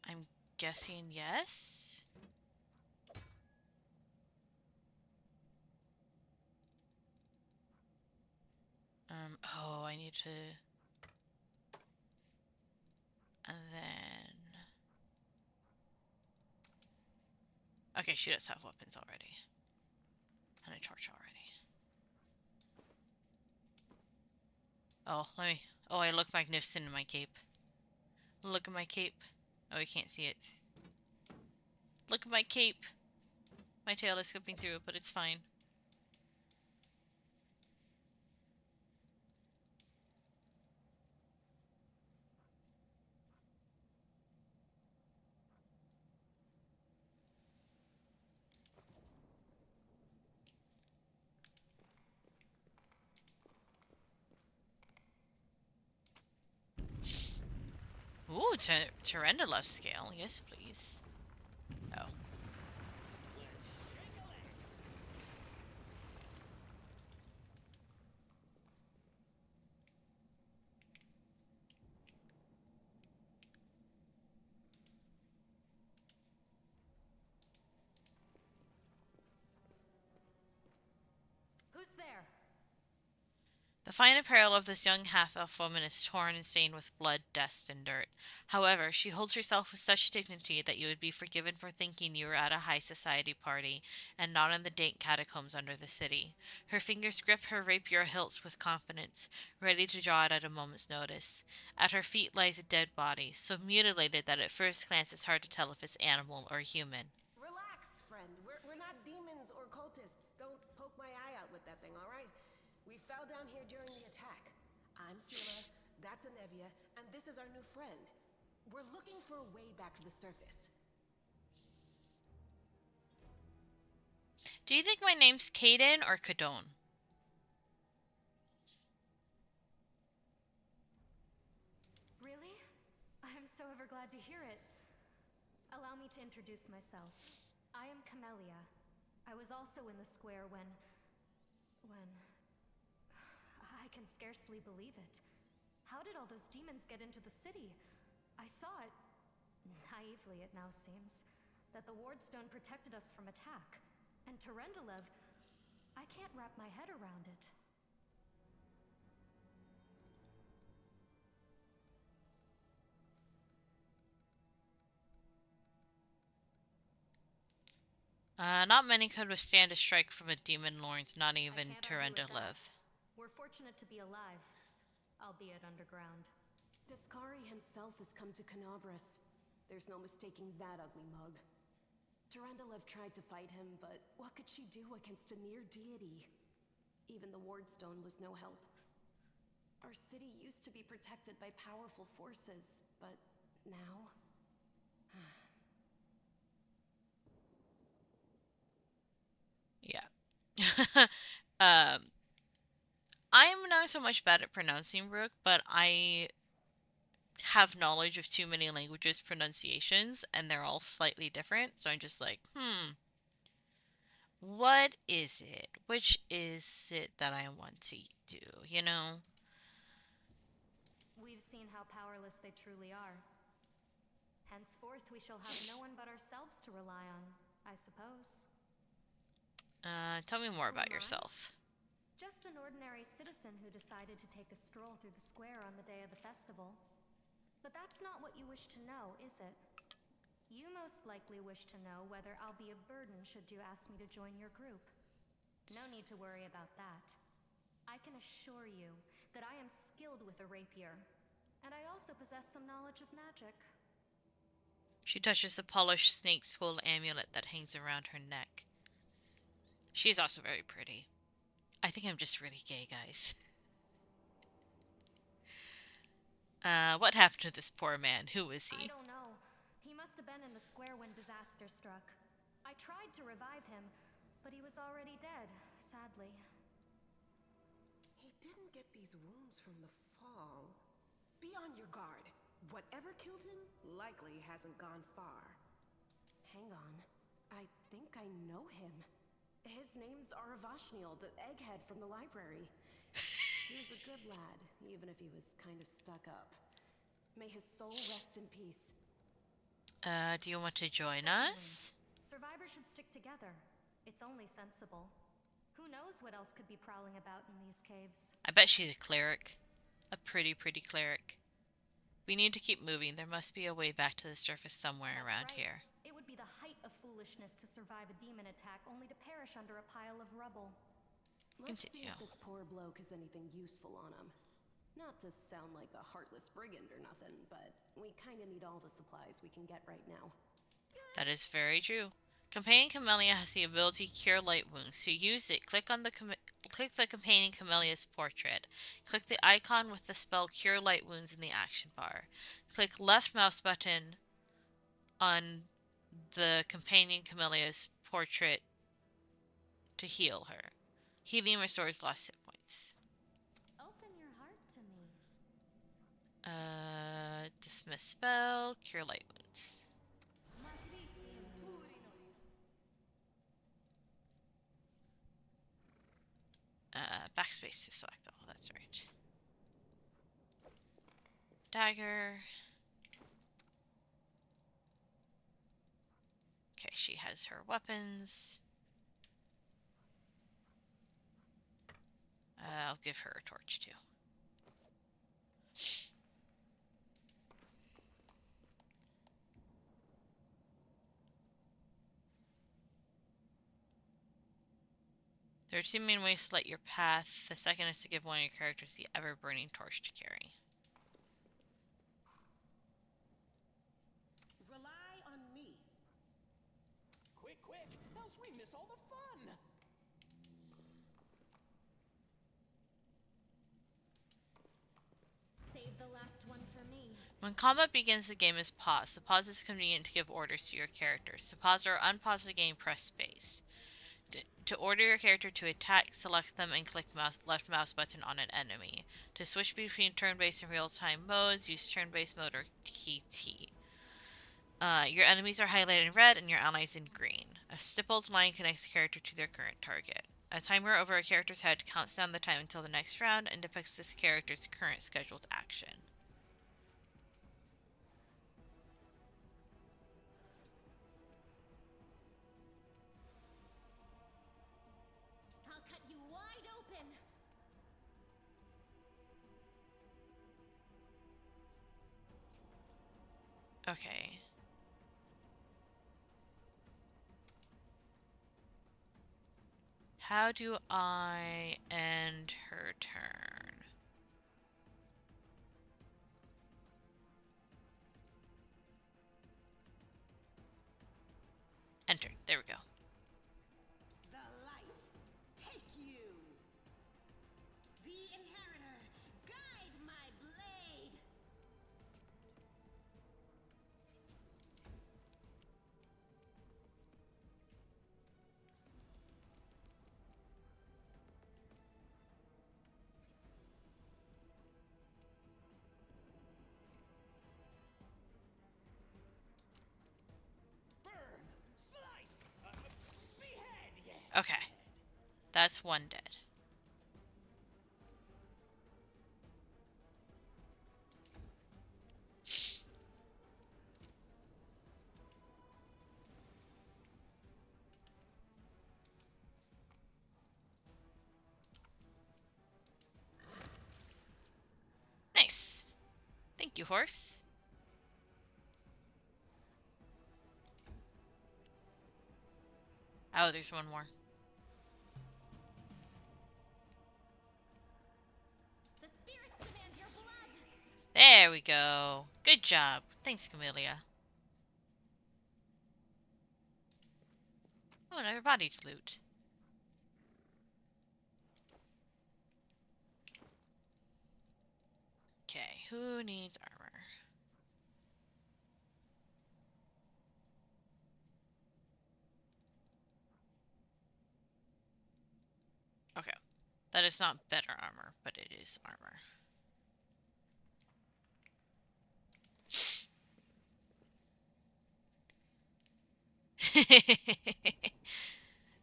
I'm guessing yes. Oh, I need to... And then... Okay, she does have weapons already. And a torch already. Oh, let me... Oh, I look magnificent in my cape. Look at my cape. Oh, you can't see it. Look at my cape. My tail is slipping through it, but it's fine. Ooh, Tyrannolove scale. Yes, please. Oh. Who's there? The fine apparel of this young half-elf woman is torn and stained with blood, dust, and dirt. However, she holds herself with such dignity that you would be forgiven for thinking you were at a high society party and not in the dank catacombs under the city. Her fingers grip her rapier hilts with confidence, ready to draw it at a moment's notice. At her feet lies a dead body, so mutilated that at first glance it's hard to tell if it's animal or human. Relax, friend. We're not demons or cultists. Don't poke my eye out with that thing, alright? We fell down here during the attack. I'm Scylla, that's Anevia, and this is our new friend. We're looking for a way back to the surface. Do you think my name's Kaden or Kadone? ever glad to hear it. Allow me to introduce myself. I am Camellia. I was also in the square when... I can scarcely believe it. How did all those demons get into the city? I thought, naively it now seems, that the Wardstone protected us from attack. And Terendelev, I can't wrap my head around it. Not many could withstand a strike from a demon lord, not even Terendelev. We're fortunate to be alive, albeit underground. Discari himself has come to Canabras. There's no mistaking that ugly mug. Terendelev tried to fight him, but what could she do against a near deity? Even the Wardstone was no help. Our city used to be protected by powerful forces, but now... Yeah. I'm not so much bad at pronouncing Rook, but I have knowledge of too many languages' pronunciations, and they're all slightly different, so I'm just like, what is it? Which is it that I want to do, you know? We've seen how powerless they truly are. Henceforth, we shall have no one but ourselves to rely on, I suppose. Tell me more Who about am I? yourself. Just an ordinary citizen who decided to take a stroll through the square on the day of the festival. But that's not what you wish to know, is it? You most likely wish to know whether I'll be a burden should you ask me to join your group. No need to worry about that. I can assure you that I am skilled with a rapier, and I also possess some knowledge of magic. She touches the polished snake skull amulet that hangs around her neck. She's also very pretty. I think I'm just really gay, guys. What happened to this poor man? Who is I he? don't know. He must have been in the square when disaster struck. I tried to revive him, but he was already dead, sadly. He didn't get these wounds from the fall. Be on your guard. Whatever killed him likely hasn't gone far. Hang on. I think I know him. His name's Aravashniel, the egghead from the library. He was a good lad, even if he was kind of stuck up. May his soul rest in peace. Do you want to join us? Survivors should stick together. It's only sensible. Who knows what else could be prowling about in these caves? I bet she's a cleric. A pretty cleric. We need to keep moving. There must be a way back to the surface somewhere That's around right. here. It would be the height of foolishness to survive a demon attack only to perish under a pile of rubble. Let's see Continue. if this poor bloke has anything useful on him. Not to sound like a heartless brigand or nothing, but we kinda need all the supplies we can get right now. That is very true. Companion Camellia has the ability Cure Light Wounds. To use it, click the Companion Camellia's portrait. Click the icon with the spell Cure Light Wounds in the action bar. Click left mouse button on the Companion Camellia's portrait to heal her. Healing restores lost hit points. Open your heart to me. Dismiss spell, Cure Light Wounds. Backspace to select all, that's right. Dagger. Okay, she has her weapons. I'll give her a torch too. There are two main ways to light your path. The second is to give one of your characters the ever-burning torch to carry. Rely on me. Quick, else we miss all the fun! Save the last one for me. When combat begins, the game is paused. The pause is convenient to give orders to your characters. To pause or unpause the game, press space. To order your character to attack, select them and click left mouse button on an enemy. To switch between turn-based and real-time modes, use turn-based mode or PT. Your enemies are highlighted in red and your allies in green. A stippled line connects the character to their current target. A timer over a character's head counts down the time until the next round and depicts this character's current scheduled action. I'll cut you wide open. Okay. How do I end her turn? Enter. There we go. The light, take you! The inheritor, guide my blade! Burn! Slice! Behead! Yeah. Okay. That's one dead. Nice. Thank you, horse. Oh, there's one more. The spirits demand your blood. There we go. Good job. Thanks, Camellia. Oh, another body to loot. Okay, who needs armor? Okay. That is not better armor, but it is armor.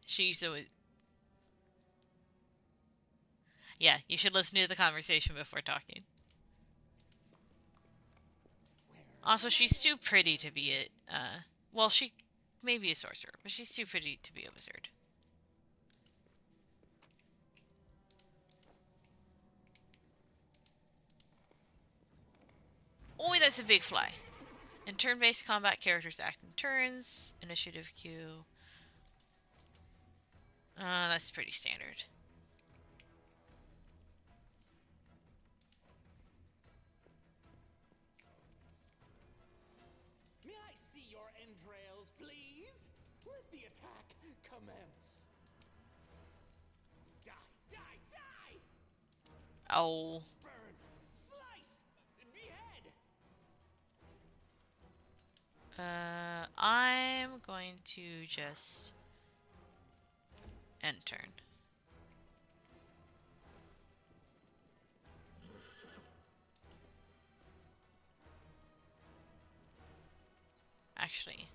She's a... Yeah, you should listen to the conversation before talking. Also, she's too pretty to be a... well, she may be a sorcerer, but she's too pretty to be a wizard. Oh, that's a big fly. In turn-based combat, characters act in turns. Initiative queue. That's pretty standard. May I see your entrails, please? Let the attack commence. Die, die, die! Oh. Burn! Slice! Behead! I'm going to just end turn. Actually,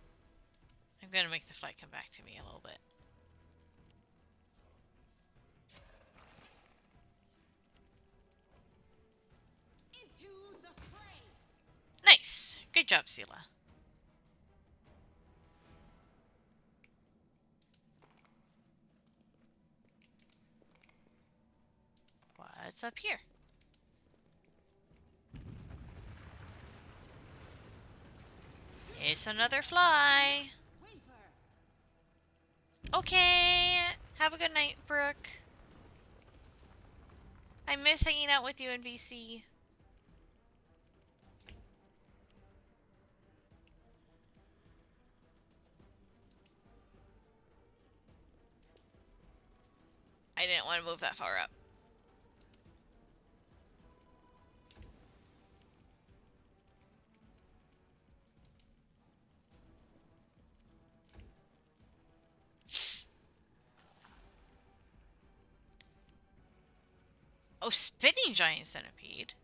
I'm going to make the flight come back to me a little bit. Into the fray! Nice! Good job, Sela. What's up here? It's another fly. Wafer! Okay. Have a good night, Brooke. I miss hanging out with you in VC. I didn't want to move that far up. Oh, spitting giant centipede.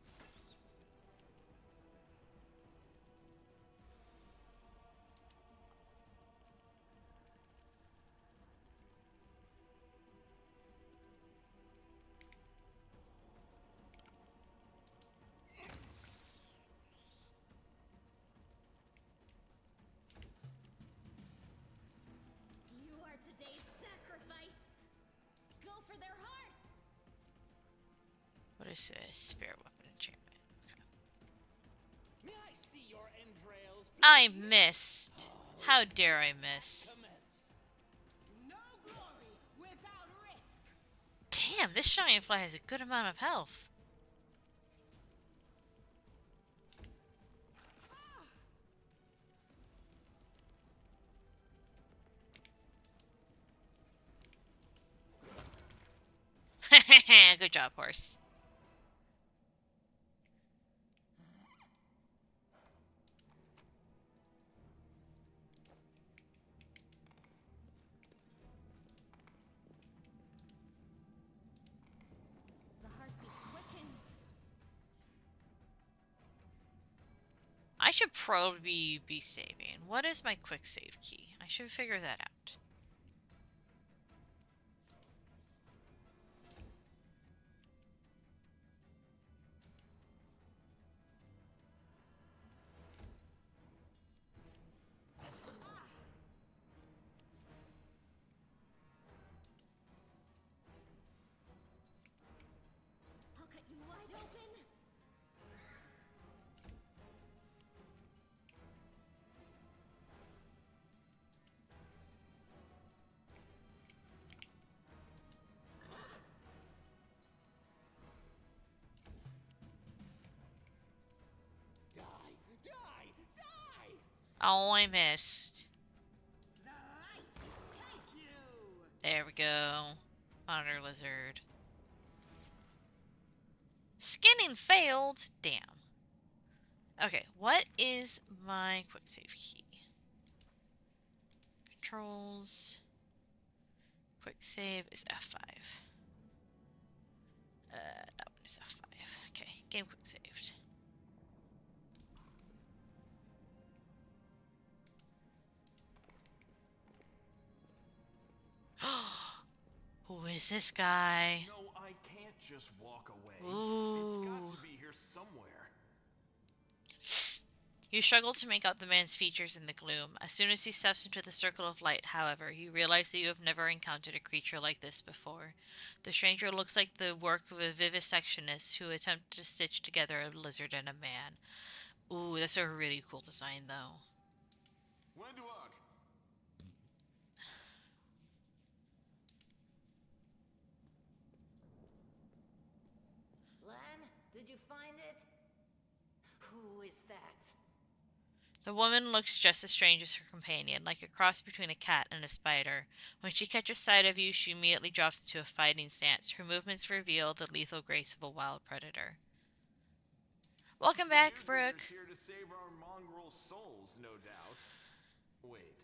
What is this? Spirit weapon enchantment. Okay. May I see your entrails, I please? missed. How dare I miss? Commence. No glory without risk. Damn, this giant fly has a good amount of health. Good job, horse. The heartbeat quickens. I should probably be saving. What is my quick save key? I should figure that out. I'll cut you wide open. Die, die, die! Oh, I missed. The light take you. There we go. Monitor lizard. Skinning failed? Damn. Okay, what is my quick save key? Controls. Quick save is F5. That one is F5. Okay, game quick saved. Who is this guy? No, I can't just walk away. Ooh. It's got to be here somewhere. You struggle to make out the man's features in the gloom. As soon as he steps into the circle of light, however, you realize that you have never encountered a creature like this before. The stranger looks like the work of a vivisectionist who attempted to stitch together a lizard and a man. Ooh, that's a really cool design, though. Wendwalk! Lan, did you find it? Who is that? The woman looks just as strange as her companion, like a cross between a cat and a spider. When she catches sight of you, she immediately drops into a fighting stance. Her movements reveal the lethal grace of a wild predator. Welcome back, Brooke. Here to save our mongrel souls, no doubt. Wait,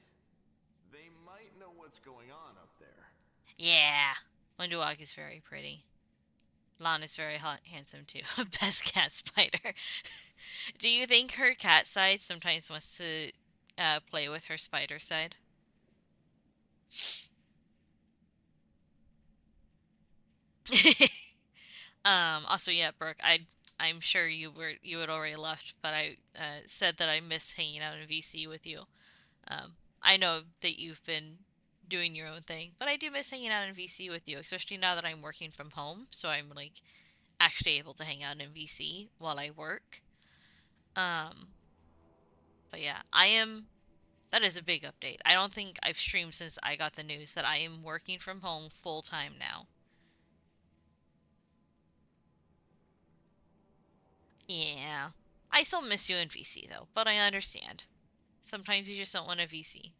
they might know what's going on up there. Yeah, Wendwalk is very pretty. Lon is very handsome too. Best cat spider. Do you think her cat side sometimes wants to play with her spider side? Also, yeah, Brooke, I'm sure you had already left, but I said that I miss hanging out in VC with you. I know that you've been doing your own thing, but I do miss hanging out in VC with you, especially now that I'm working from home, so I'm like actually able to hang out in VC while I work. But yeah, that is a big update. I don't think I've streamed since I got the news that I am working from home full time now. Yeah. I still miss you in VC though, but I understand. Sometimes you just don't want a VC.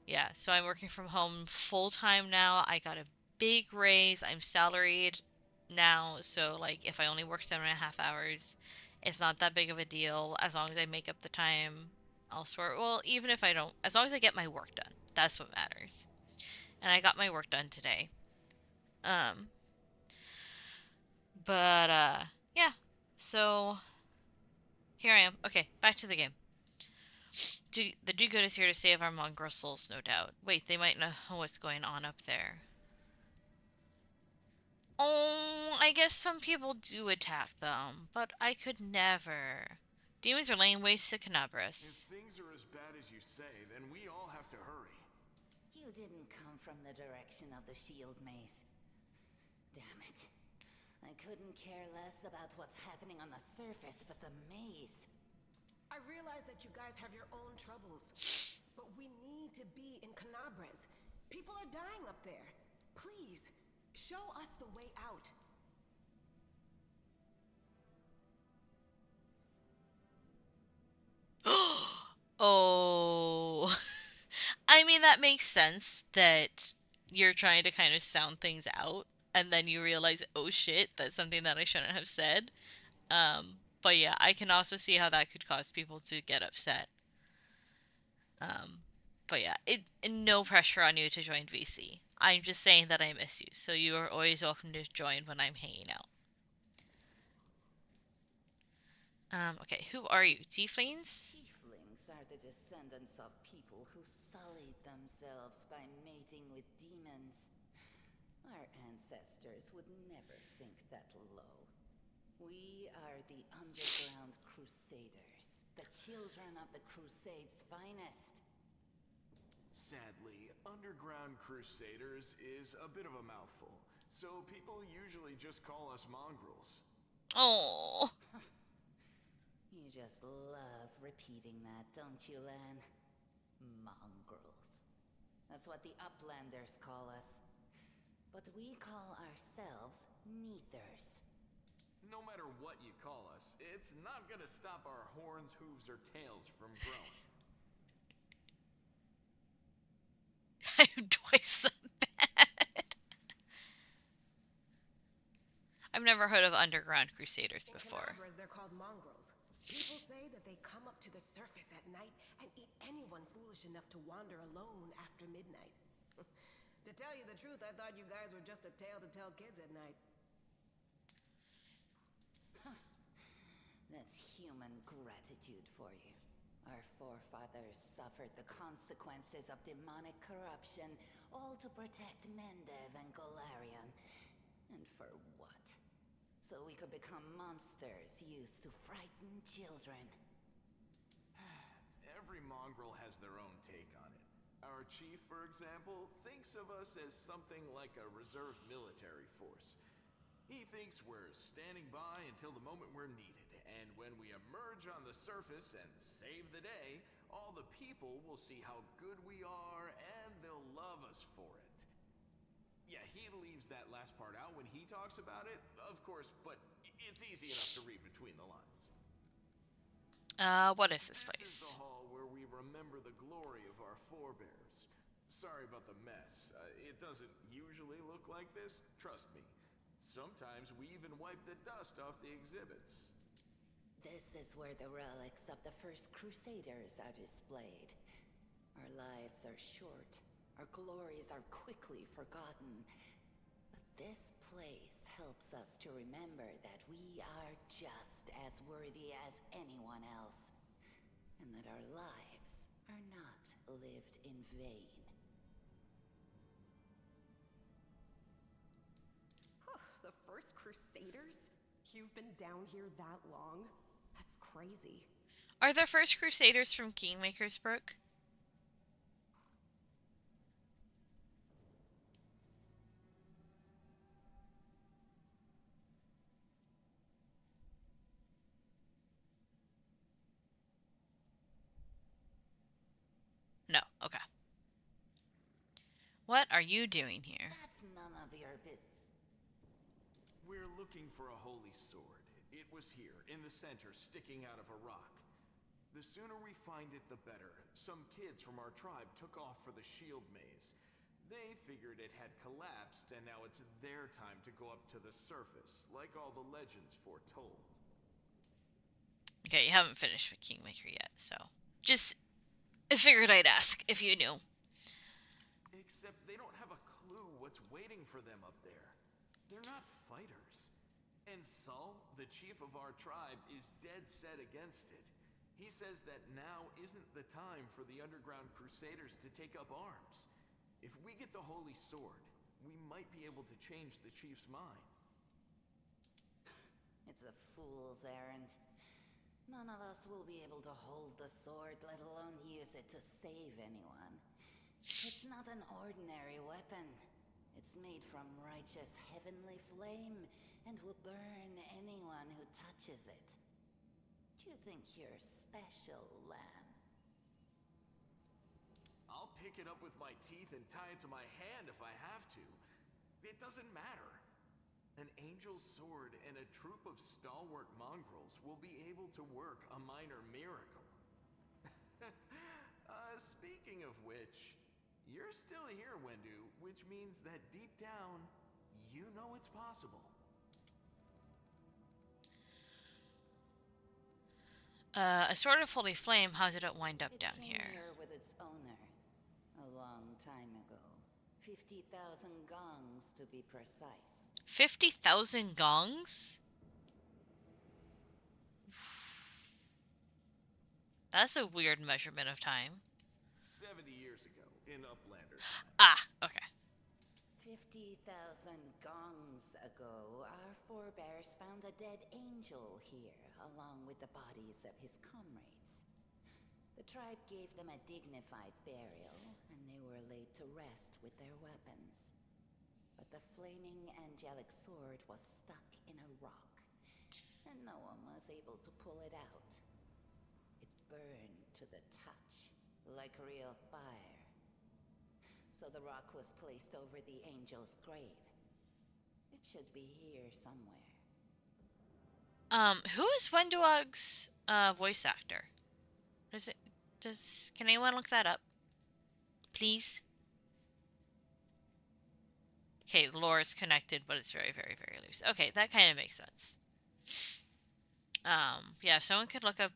Yeah, so I'm working from home full time now. I got a big raise. I'm salaried now, so like if I only work 7.5 hours, it's not that big of a deal as long as I make up the time elsewhere. Well, even if I don't, as long as I get my work done, that's what matters. And I got my work done today. Yeah. So here I am. Okay, back to the game. The do-good is here to save our mongrel souls, no doubt. Wait, they might know what's going on up there. Oh, I guess some people do attack them, but I could never. Demons are laying waste to Canabras. If things are as bad as you say, then we all have to hurry. You You didn't come from the direction of the shield maze. Damn it. I couldn't care less about what's happening on the surface, but the maze... I realize that you guys have your own troubles, but we need to be in Canabres. People are dying up there. Please, show us the way out. Oh. I mean, that makes sense that you're trying to kind of sound things out, and then you realize, oh shit, that's something that I shouldn't have said. But yeah, I can also see how that could cause people to get upset. Um, but yeah, no pressure on you to join VC. I'm just saying that I miss you, so you are always welcome to join when I'm hanging out. Okay, who are you? Tieflings? Tieflings are the descendants of people who sullied themselves by mating with demons. Our ancestors would never sink that low. We are the Underground Crusaders, the children of the Crusades' finest. Sadly, Underground Crusaders is a bit of a mouthful, so people usually just call us mongrels. Oh. You just love repeating that, don't you, Lan? Mongrels. That's what the Uplanders call us. But we call ourselves Neathers. No matter what you call us, it's not gonna stop our horns, hooves, or tails from growing. I'm twice that bad. I've never heard of Underground Crusaders before. In Canabres, they're called mongrels. People say that they come up to the surface at night and eat anyone foolish enough to wander alone after midnight. To tell you the truth, I thought you guys were just a tale to tell kids at night. That's human gratitude for you. Our forefathers suffered the consequences of demonic corruption, all to protect Mendev and Golarion. And for what? So we could become monsters used to frighten children. Every mongrel has their own take on it. Our chief, for example, thinks of us as something like a reserve military force. He thinks we're standing by until the moment we're needed, and when we emerge on the surface and save the day, all the people will see how good we are, and they'll love us for it. Yeah, he leaves that last part out when he talks about it, of course, but it's easy enough to read between the lines. What is this place? This is the hall where we remember the glory of our forebears. Sorry about the mess. It doesn't usually look like this, trust me. Sometimes we even wipe the dust off the exhibits. This is where the relics of the first Crusaders are displayed. Our lives are short. Our glories are quickly forgotten. But this place helps us to remember that we are just as worthy as anyone else. And that our lives are not lived in vain. The first Crusaders? You've been down here that long? That's crazy. Are the first Crusaders from Kingmaker's Brook? No, okay. What are you doing here? That's none of your bit. We're looking for a holy sword. It was here, in the center, sticking out of a rock. The sooner we find it, the better. Some kids from our tribe took off for the shield maze. They figured it had collapsed, and now it's their time to go up to the surface, like all the legends foretold. Okay, you haven't finished with Kingmaker yet, so just I figured I'd ask if you knew. Except they don't have a clue what's waiting for them up there. They're not fighters. And Saul, the chief of our tribe, is dead set against it. He says that now isn't the time for the Underground Crusaders to take up arms. If we get the Holy Sword, we might be able to change the chief's mind. It's a fool's errand. None of us will be able to hold the sword, let alone use it to save anyone. It's not an ordinary weapon. It's made from righteous heavenly flame and will burn anyone who touches it. Do you think you're special, Lan? I'll pick it up with my teeth and tie it to my hand if I have to. It doesn't matter. An angel's sword and a troop of stalwart mongrels will be able to work a minor miracle. Speaking of which, you're still here, Wendu, which means that deep down, you know it's possible. A sword of holy flame, how did it wind up down It came here? here with its owner a long time ago. 50,000 gongs to be precise. 50,000 gongs? That's a weird measurement of time. 70 years ago, in Uplander. Ah, okay. 50,000 gongs ago, our forebears found a dead angel here, along with the bodies of his comrades. The tribe gave them a dignified burial, and they were laid to rest with their weapons. But the flaming angelic sword was stuck in a rock, and no one was able to pull it out. It burned to the touch, like real fire. So the rock was placed over the angel's grave. It should be here somewhere. Who is Wenduog's voice actor? Can anyone look that up? Please? Okay, the lore is connected, but it's very, very, very loose. Okay, that kind of makes sense. Yeah, if someone could look up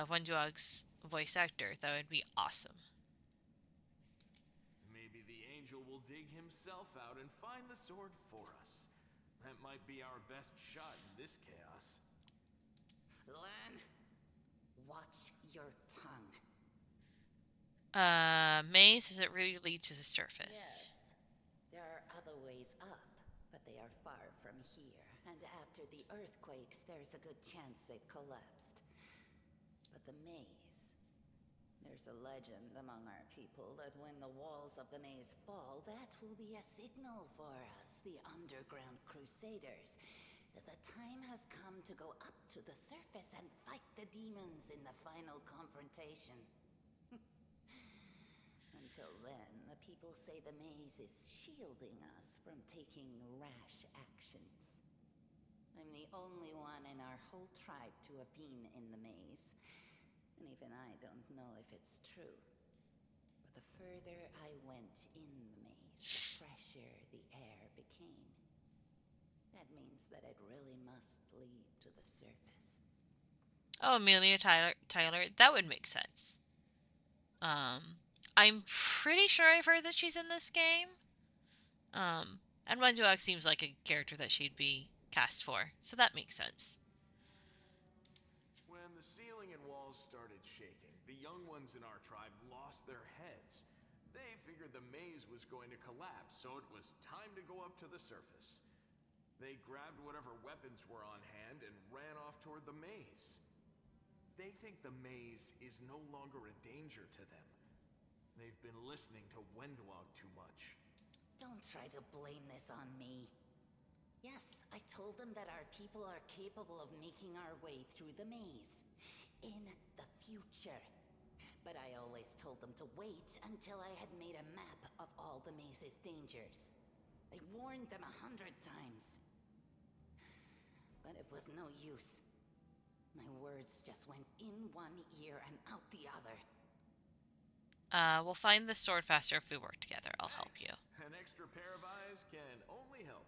Wenduog's voice actor, that would be awesome. Maybe the angel will dig himself out and find the sword for us. That might be our best shot in this chaos. Lan, watch your tongue. Maze, does it really lead to the surface? Yes. There are other ways up, but they are far from here. And after the earthquakes, there's a good chance they've collapsed. But the maze... There's a legend among our people that when the walls of the maze fall, that will be a signal for us, the underground crusaders, that the time has come to go up to the surface and fight the demons in the final confrontation. Until then, the people say the maze is shielding us from taking rash actions. I'm the only one in our whole tribe to have been in the maze, and even I don't know if it's true. But the further I went in the maze, the fresher the air became. That means that it really must lead to the surface. Oh, Amelia Tyler, that would make sense. I'm pretty sure I've heard that she's in this game. And Wenduog seems like a character that she'd be cast for, so that makes sense. When the ceiling and walls started shaking, the young ones in our tribe lost their heads. They figured the maze was going to collapse, so it was time to go up to the surface. They grabbed whatever weapons were on hand and ran off toward the maze. They think the maze is no longer a danger to them. They've been listening to Wenduog too much. Don't try to blame this on me. Yes, I told them that our people are capable of making our way through the maze. In the future. But I always told them to wait until I had made a map of all the maze's dangers. I warned them 100 times. But it was no use. My words just went in one ear and out the other. We'll find the sword faster if we work together. I'll help you. An extra pair of eyes can only help.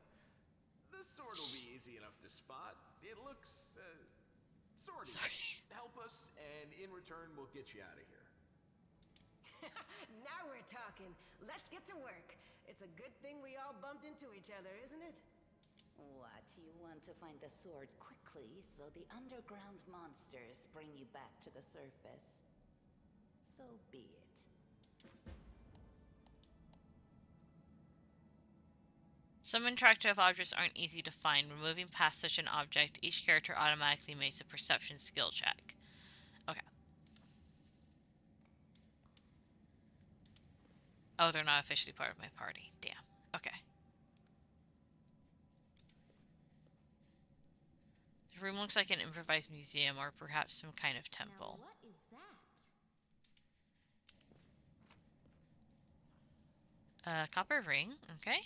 The sword will be easy enough to spot. It looks, sorry. Help us, and in return, we'll get you out of here. Now we're talking. Let's get to work. It's a good thing we all bumped into each other, isn't it? What, you want to find the sword quickly so the underground monsters bring you back to the surface? So be it. Some interactive objects aren't easy to find. Removing past such an object, each character automatically makes a perception skill check. Okay. Oh, they're not officially part of my party. Damn. Okay. The room looks like an improvised museum or perhaps some kind of temple. Now what is that? Copper ring. Okay.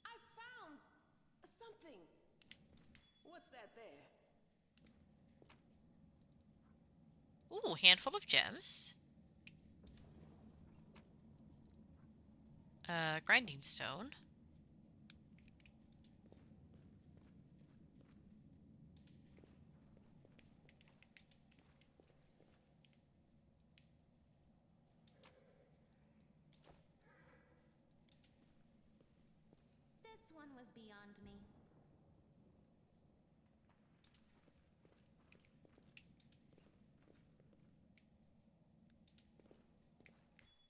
I found something. What's that there? Ooh, handful of gems. Grinding stone. This one was beyond me.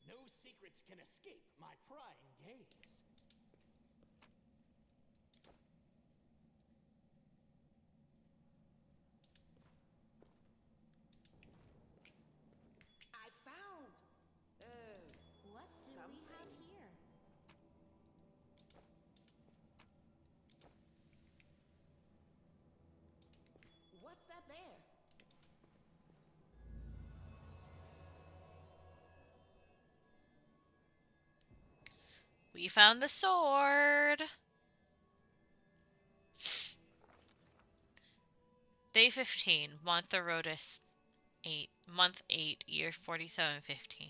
No secrets can escape my prying gaze. I found. What do we have here? What's that there? We found the sword. Day 15, month Erodus 8, month 8, year 4715.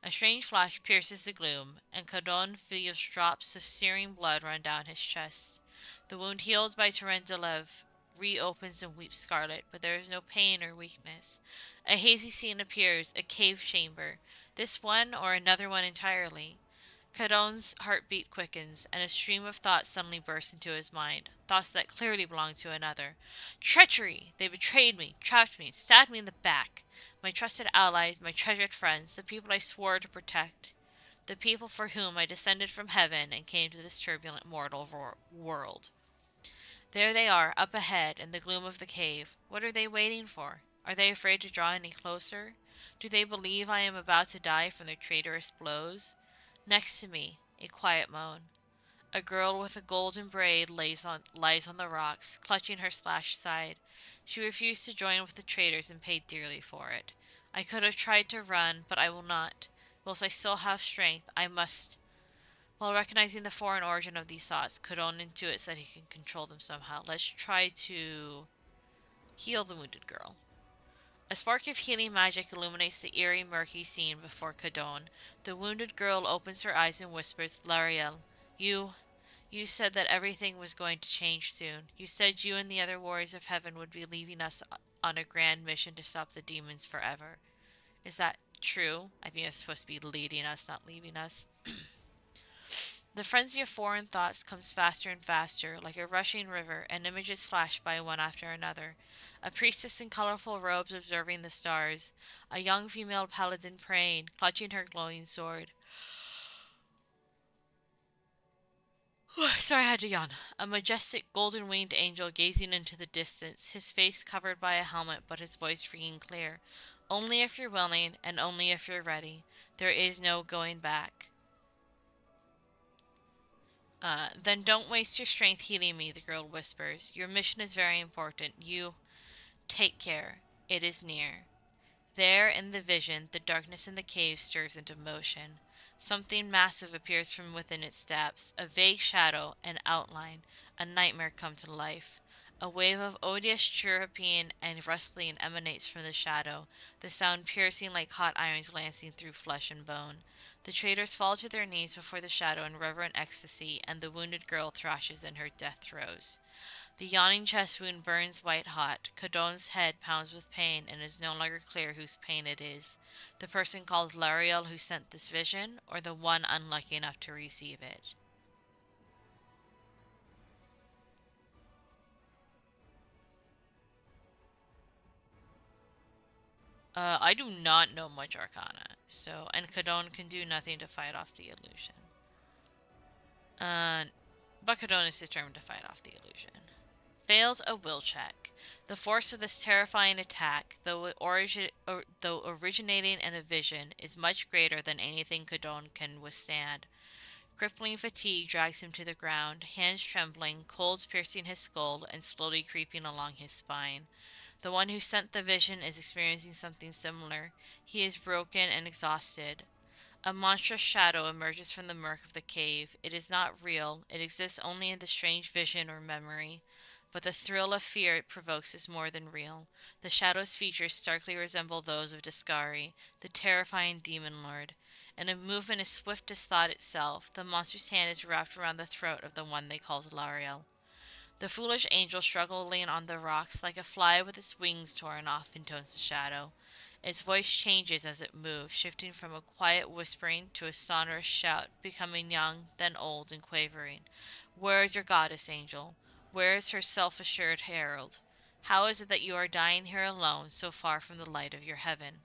A strange flash pierces the gloom, and Kadon feels drops of searing blood run down his chest. The wound healed by Terendelev reopens and weeps scarlet, but there is no pain or weakness. A hazy scene appears, a cave chamber. This one or another one entirely. Kadon's heartbeat quickens, and a stream of thoughts suddenly bursts into his mind. Thoughts that clearly belonged to another. Treachery! They betrayed me, trapped me, stabbed me in the back. My trusted allies, my treasured friends, the people I swore to protect. The people for whom I descended from heaven and came to this turbulent mortal world. There they are, up ahead, in the gloom of the cave. What are they waiting for? Are they afraid to draw any closer? Do they believe I am about to die from their traitorous blows? Next to me, a quiet moan. A girl with a golden braid lies on the rocks, clutching her slashed side. She refused to join with the traitors and paid dearly for it. I could have tried to run, but I will not. Whilst I still have strength, I must. While recognizing the foreign origin of these thoughts, Kodon intuits that he can control them somehow. Let's try to heal the wounded girl. A spark of healing magic illuminates the eerie, murky scene before Kadon. The wounded girl opens her eyes and whispers, Lariel, you said that everything was going to change soon. You said you and the other warriors of heaven would be leaving us on a grand mission to stop the demons forever. Is that true? I think it's supposed to be leading us, not leaving us. The frenzy of foreign thoughts comes faster and faster, like a rushing river, and images flash by one after another. A priestess in colorful robes observing the stars. A young female paladin praying, clutching her glowing sword. Sorry, I had to yawn. A majestic golden-winged angel gazing into the distance, his face covered by a helmet but his voice ringing clear. Only if you're willing, and only if you're ready. There is no going back. Then don't waste your strength healing me, the girl whispers. Your mission is very important. You take care. It is near. There, in the vision, the darkness in the cave stirs into motion. Something massive appears from within its depths, a vague shadow, an outline, a nightmare come to life. A wave of odious chirruping and rustling emanates from the shadow, the sound piercing like hot irons lancing through flesh and bone. The traitors fall to their knees before the shadow in reverent ecstasy, and the wounded girl thrashes in her death throes. The yawning chest wound burns white hot. Kadon's head pounds with pain, and it is no longer clear whose pain it is. The person called Lariel who sent this vision, or the one unlucky enough to receive it. I do not know much Arcana, so, and Kadon can do nothing to fight off the illusion. But Kadon is determined to fight off the illusion. fails a will check. The force of this terrifying attack, though originating in a vision, is much greater than anything Kadon can withstand. Crippling fatigue drags him to the ground, hands trembling, colds piercing his skull and slowly creeping along his spine. The one who sent the vision is experiencing something similar. He is broken and exhausted. A monstrous shadow emerges from the murk of the cave. It is not real. It exists only in the strange vision or memory. But the thrill of fear it provokes is more than real. The shadow's features starkly resemble those of Discari, the terrifying demon lord. In a movement as swift as thought itself, the monster's hand is wrapped around the throat of the one they call Lariel. The foolish angel struggling on the rocks like a fly with its wings torn off intones the shadow. Its voice changes as it moves, shifting from a quiet whispering to a sonorous shout, becoming young, then old and quavering. Where is your goddess, angel? Where is her self-assured herald? How is it that you are dying here alone, so far from the light of your heaven?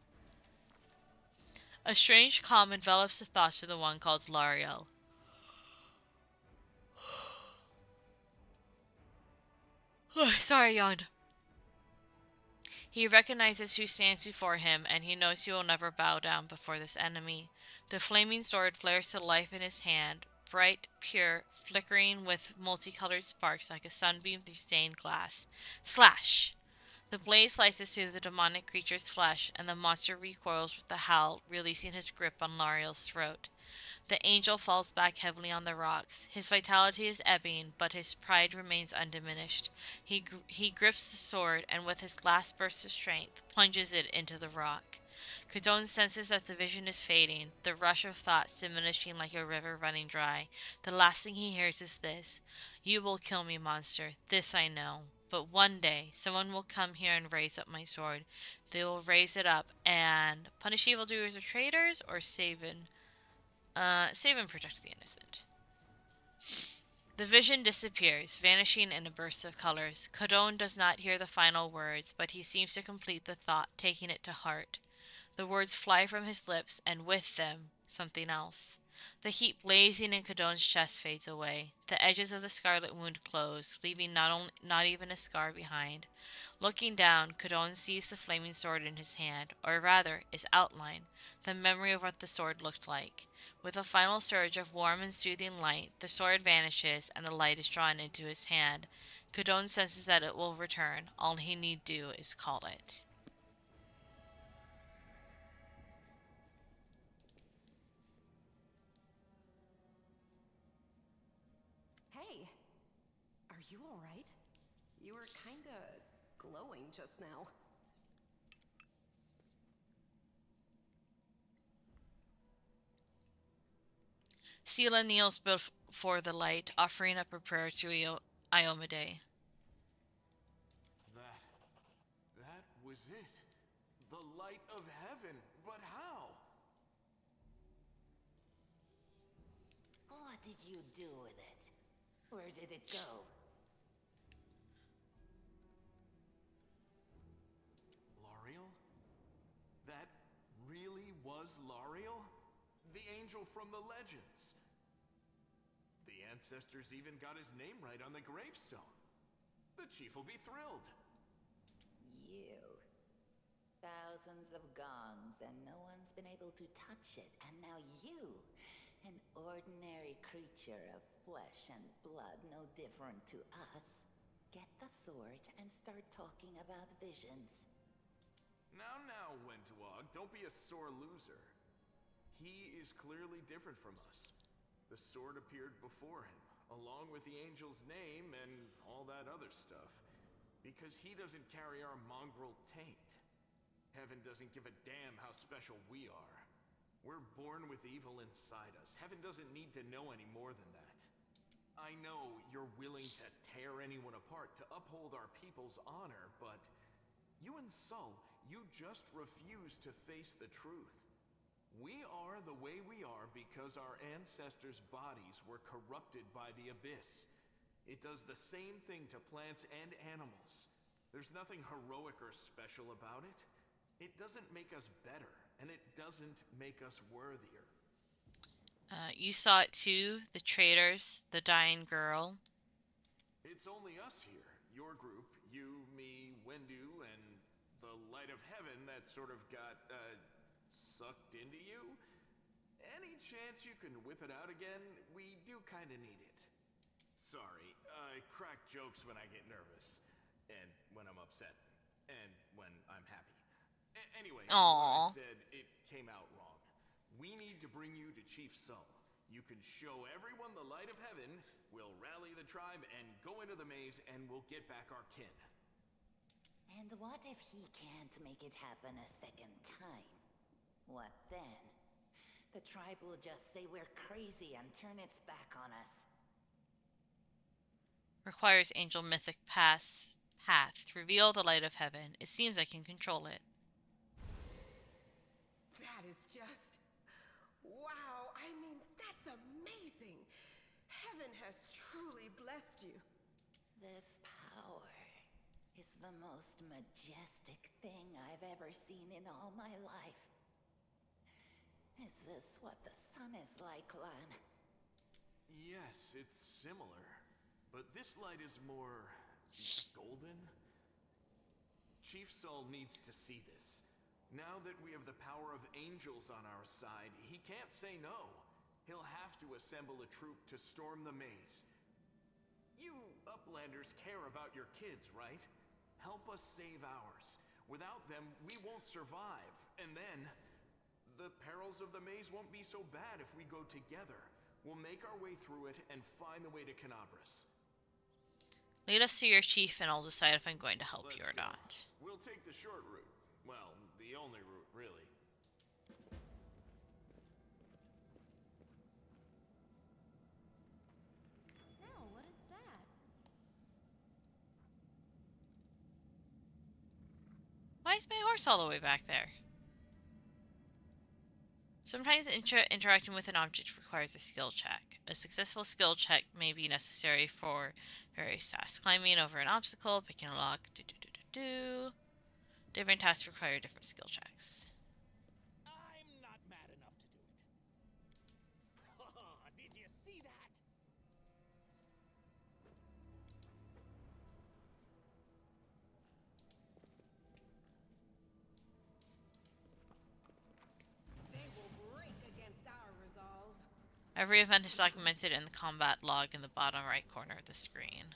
A strange calm envelops the thoughts of the one called Lariel. Sorry, yawned. He recognizes who stands before him, and he knows he will never bow down before this enemy. The flaming sword flares to life in his hand, bright, pure, flickering with multicolored sparks like a sunbeam through stained glass. Slash! The blade slices through the demonic creature's flesh, and the monster recoils with a howl, releasing his grip on Lariel's throat. The angel falls back heavily on the rocks. His vitality is ebbing, but his pride remains undiminished. He grips the sword, and with his last burst of strength, plunges it into the rock. Kadon senses that the vision is fading, the rush of thoughts diminishing like a river running dry. The last thing he hears is this: "You will kill me, monster. This I know. But one day, someone will come here and raise up my sword. They will raise it up and punish evildoers or traitors, or save and protect the innocent." The vision disappears, vanishing in a burst of colors. Kadon does not hear the final words, but he seems to complete the thought, taking it to heart. The words fly from his lips, and with them, something else. The heat blazing in Kadon's chest fades away. The edges of the scarlet wound close, leaving not even a scar behind. Looking down, Kadon sees the flaming sword in his hand, or rather, its outline, the memory of what the sword looked like. With a final surge of warm and soothing light, the sword vanishes, and the light is drawn into his hand. Kadon senses that it will return. All he need do is call it. Hey, are you alright? You were kinda glowing just now. Sela kneels before the light, offering up a prayer to Iomedae. That was it. The light of heaven. But how? What did you do with it? Where did it go? Lariel? That really was Lariel? The angel from the legends. The ancestors even got his name right on the gravestone. The chief will be thrilled. You. Thousands of gongs, and no one's been able to touch it. And now you, an ordinary creature of flesh and blood, no different to us, get the sword and start talking about visions. Now, Wentawag, don't be a sore loser. He is clearly different from us. The sword appeared before him, along with the angel's name and all that other stuff, because he doesn't carry our mongrel taint. Heaven doesn't give a damn how special we are. We're born with evil inside us. Heaven doesn't need to know any more than that. I know you're willing to tear anyone apart to uphold our people's honor, but you and Sol, you just refuse to face the truth. We are the way we are because our ancestors' bodies were corrupted by the Abyss. It does the same thing to plants and animals. There's nothing heroic or special about it. It doesn't make us better, and it doesn't make us worthier. You saw it too, the traitors, the dying girl. It's only us here. your group, you, me, Wendu, and the light of heaven that sort of got, sucked into you. Any chance you can whip it out again? We do kinda need it. Sorry, I crack jokes when I get nervous. And when I'm upset. And when I'm happy. Anyway, what I Aww. said, it came out wrong. We need to bring you to Chief Sull. You can show everyone the light of heaven, we'll rally the tribe and go into the maze, and we'll get back our kin. And what if he can't make it happen a second time? What then? The tribe will just say we're crazy and turn its back on us. Requires angel mythic path. Reveal the light of heaven. It seems I can control it. That is just... wow, I mean, that's amazing. Heaven has truly blessed you. This power is the most majestic thing I've ever seen in all my life. Is this what the sun is like, Lan? Yes, it's similar. But this light is more... golden? Chief Sull needs to see this. Now that we have the power of angels on our side, he can't say no. He'll have to assemble a troop to storm the maze. You Uplanders care about your kids, right? Help us save ours. Without them, we won't survive. And then, the perils of the maze won't be so bad if we go together. We'll make our way through it and find the way to Kenabres. Lead us to your chief and I'll decide if I'm going to help you or not. We'll take the short route. Well, the only route, really. No, what is that? Why is my horse all the way back there? Sometimes interacting with an object requires a skill check. A successful skill check may be necessary for various tasks. Climbing over an obstacle, picking a lock, Different tasks require different skill checks. I'm not mad enough to do it. Did you see that? They will break against our resolve. Every event is documented in the combat log in the bottom right corner of the screen.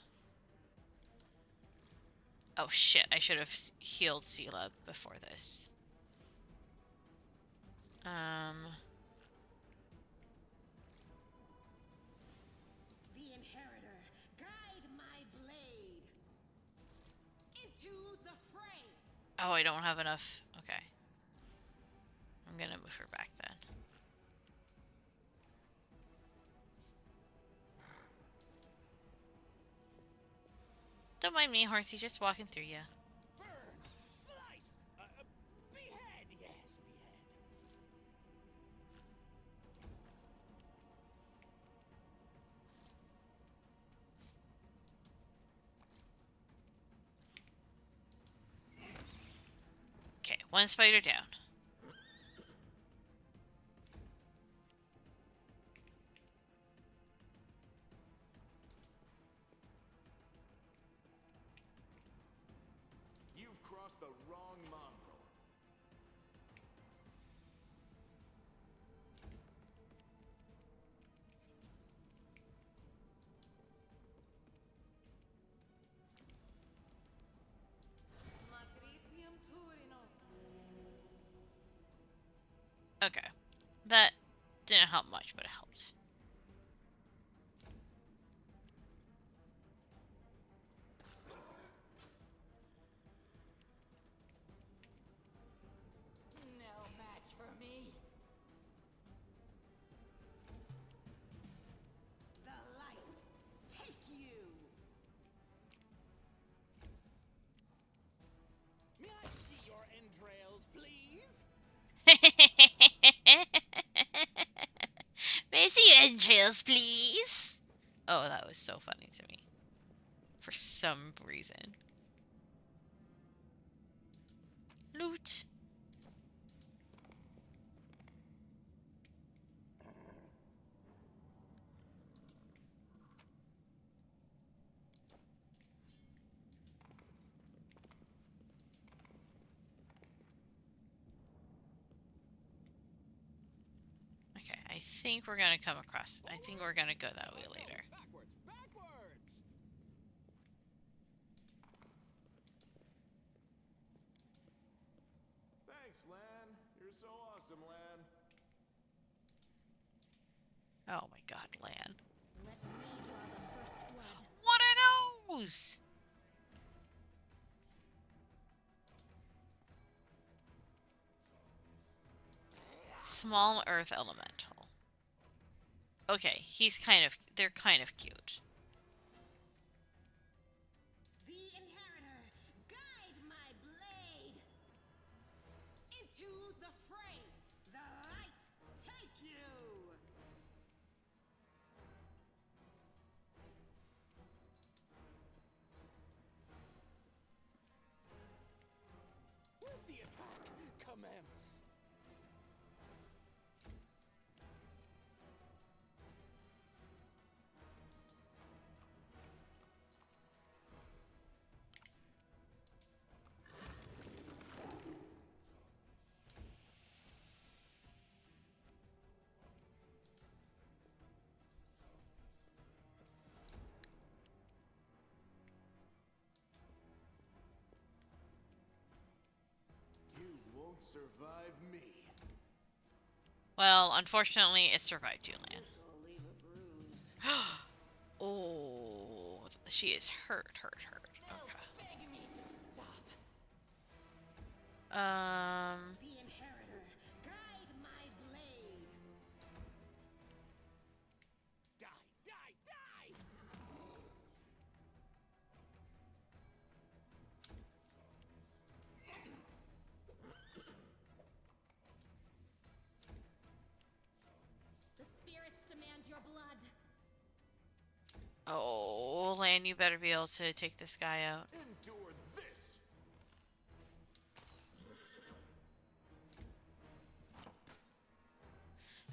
Oh shit, I should have healed Seela before this. The Inheritor, guide my blade into the fray. Oh, I don't have enough. Okay. I'm gonna move her back then. Don't mind me, horsey, just walking through ya. Burn! Slice! Behead! Yes, behead. Okay, one spider down. You've crossed the wrong mongrel. Matricium Turinos. Okay. That didn't help much, but it helped. No match for me. The light, take you. May I see your entrails, please? May I see your entrails, please? Oh, that was so funny to me. For some reason. Loot. think we're gonna come across. I think we're gonna go that way later. Backwards, backwards! Thanks, Lan. You're so awesome, Lan. Oh my god, Lan. Let me draw the first blood. What are those? Small earth elemental. Okay, they're kind of cute. The Inheritor, guide my blade into the fray. The light take you. The attack commence. You won't survive me. Well, unfortunately, it survived you, Lan. This'll leave a bruise. Oh, she is hurt. Okay. Beg me to stop. The Inheritor, guide my blade. Die, die, die! The spirits demand your blood. Oh, Lan, you better be able to take this guy out. Endure this!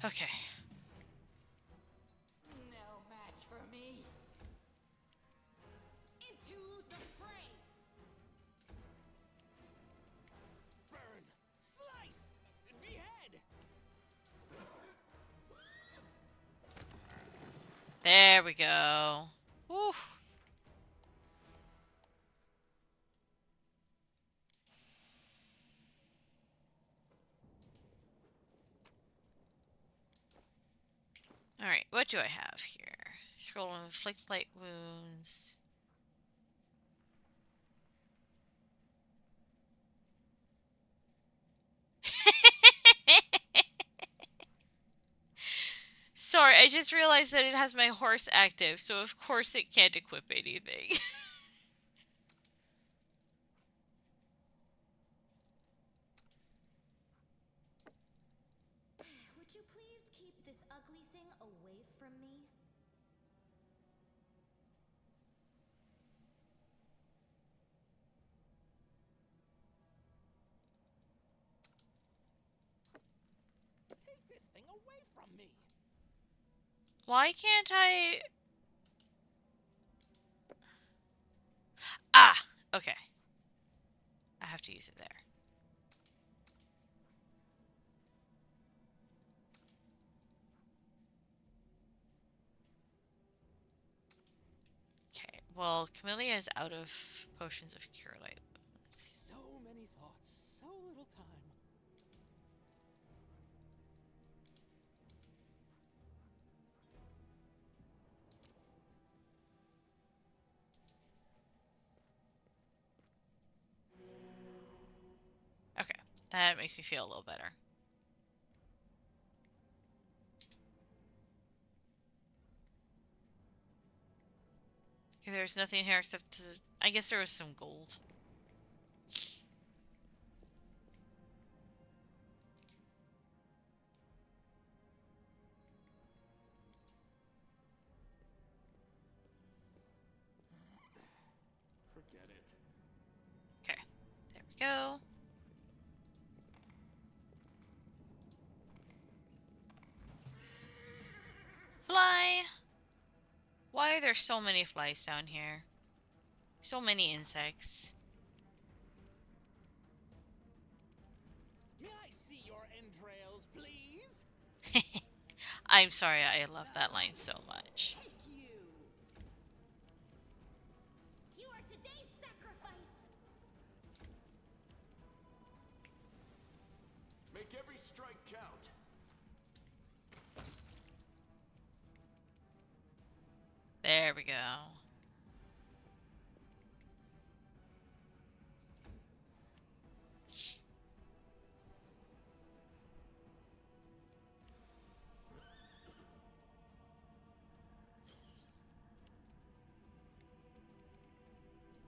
Okay. No match for me. Into the fray. Burn! Slice! Behead! There we go. Woo. Alright, what do I have here? Scroll inflicts light wounds. Sorry, I just realized that it has my horse active, so of course it can't equip anything. Would you please keep this ugly thing away from me? Take this thing away from me! Why can't I... Ah! Okay. I have to use it there. Okay, well, Camellia is out of potions of cure light wounds. So many thoughts, so little time. Okay, that makes me feel a little better. Okay, there's nothing here except... I guess there was some gold. Forget it. Okay, there we go. Fly! Why are there so many flies down here? So many insects. May I see your entrails, please? I'm sorry, I love that line so much. You are today's sacrifice. Make every strike count. There we go.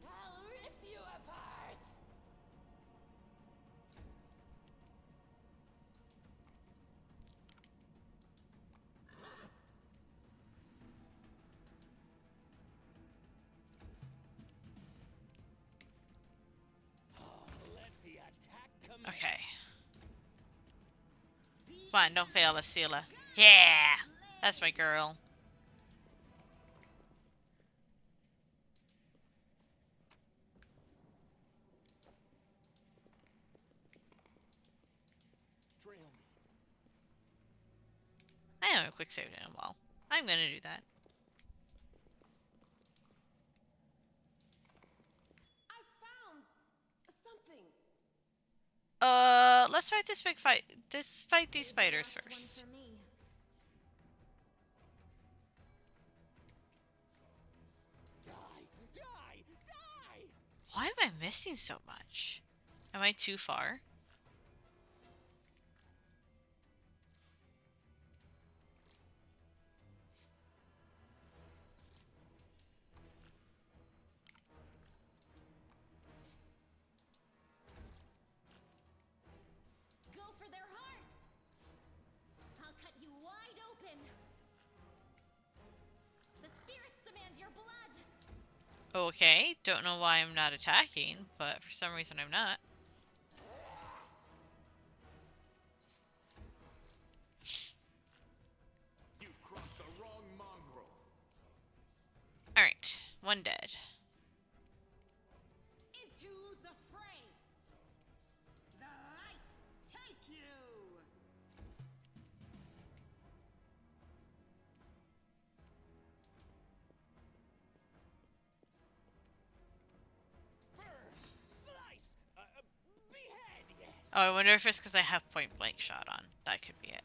I'll rip you apart! Let the attack commence. Okay. Come on, don't fail, Asila. Yeah! That's my girl. Trail me. I haven't quick saved in a while. I'm gonna do that. I found something. Let's fight this big fight. Fight these spiders Last one first. for me. Die! Die! Die! Why am I missing so much? Am I too far? Go for their hearts. I'll cut you wide open. The spirits demand your blood. Okay, don't know why I'm not attacking, but for some reason I'm not. You've crossed the wrong mongrel. Alright, one dead. Into the fray. The light take you. Burn! Slice! Behead! Yes! Oh, I wonder if it's because I have point blank shot on. That could be it.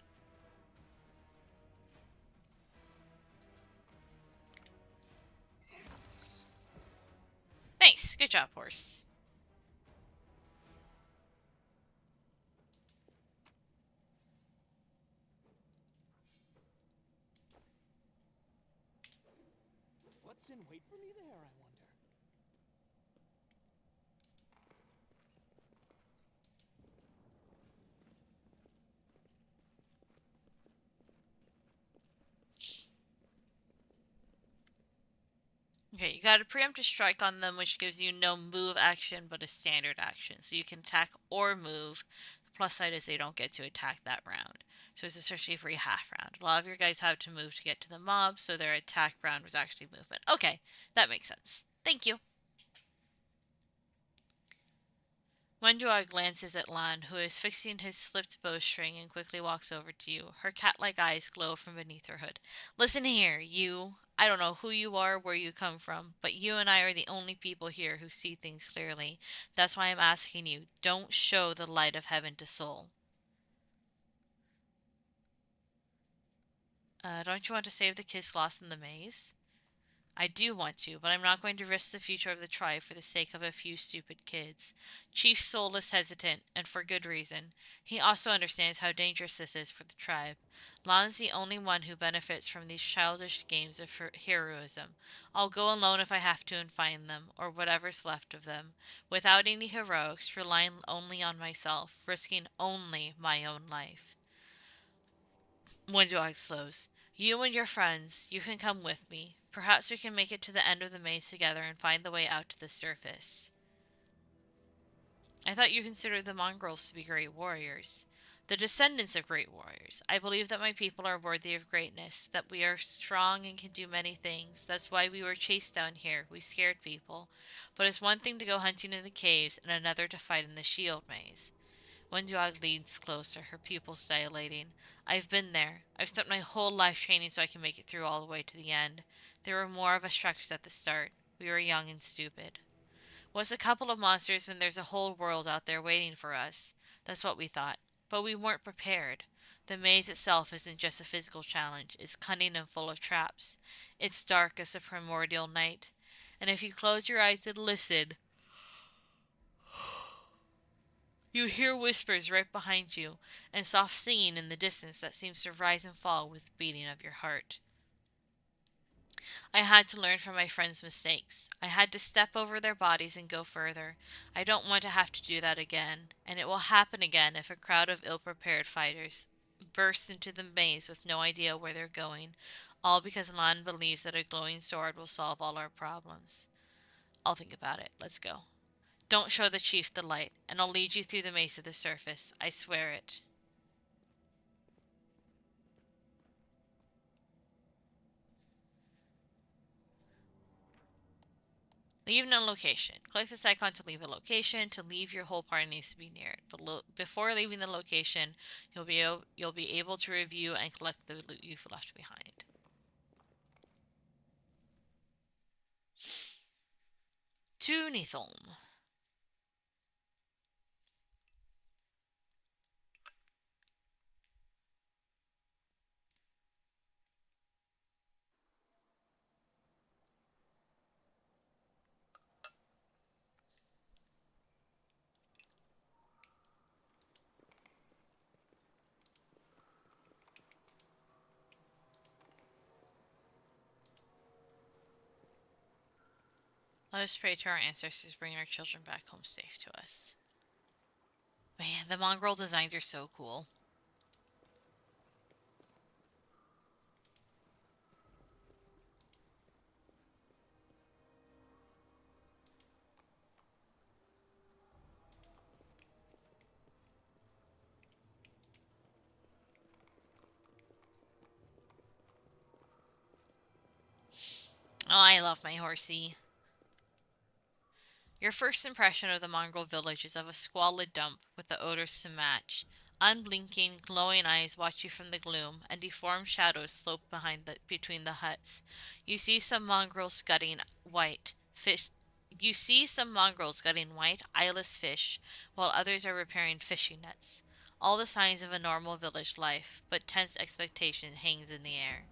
Nice, good job, horse. What's in wait for me there, I wonder? Okay, you got a preemptive strike on them, which gives you no move action, but a standard action. So you can attack or move. The plus side is they don't get to attack that round. So it's essentially a free half round. A lot of your guys have to move to get to the mob, so their attack round was actually movement. Okay, that makes sense. Thank you. Wendua glances at Lan, who is fixing his slipped bowstring, and quickly walks over to you. Her cat-like eyes glow from beneath her hood. Listen here, you. I don't know who you are, where you come from, but you and I are the only people here who see things clearly. That's why I'm asking you, don't show the light of heaven to Soul. Don't you want to save the kids lost in the maze? I do want to, but I'm not going to risk the future of the tribe for the sake of a few stupid kids. Chief Soul is hesitant, and for good reason. He also understands how dangerous this is for the tribe. Lan's the only one who benefits from these childish games of heroism. I'll go alone if I have to and find them, or whatever's left of them, without any heroics, relying only on myself, risking only my own life. Windog slows. You and your friends, you can come with me. Perhaps we can make it to the end of the maze together and find the way out to the surface. I thought you considered the mongrels to be great warriors. The descendants of great warriors. I believe that my people are worthy of greatness, that we are strong and can do many things. That's why we were chased down here. We scared people. But it's one thing to go hunting in the caves and another to fight in the shield maze. Wenduag leans closer, her pupils dilating. I've been there. I've spent my whole life training so I can make it through all the way to the end. There were more of us Shreks at the start. We were young and stupid. What's a couple of monsters when there's a whole world out there waiting for us? That's what we thought. But we weren't prepared. The maze itself isn't just a physical challenge. It's cunning and full of traps. It's dark as the primordial night. And if you close your eyes and listen, you hear whispers right behind you, and soft singing in the distance that seems to rise and fall with the beating of your heart. I had to learn from my friends' mistakes. I had to step over their bodies and go further. I don't want to have to do that again, and it will happen again if a crowd of ill-prepared fighters bursts into the maze with no idea where they're going, all because Lan believes that a glowing sword will solve all our problems. I'll think about it. Let's go. Don't show the chief the light, and I'll lead you through the maze to the surface. I swear it. Leave no location. Click this icon to leave a location. To leave, your whole party needs to be near it. But before leaving the location, you'll be able to review and collect the loot you've left behind. To Nithulm. Let us pray to our ancestors, bring our children back home safe to us. Man, the mongrel designs are so cool. Oh, I love my horsey. Your first impression of the mongrel village is of a squalid dump with the odors to match. Unblinking, glowing eyes watch you from the gloom, and deformed shadows slope between the huts. You see some mongrels gutting white fish. You see some mongrels gutting white, eyeless fish, while others are repairing fishing nets. All the signs of a normal village life, but tense expectation hangs in the air.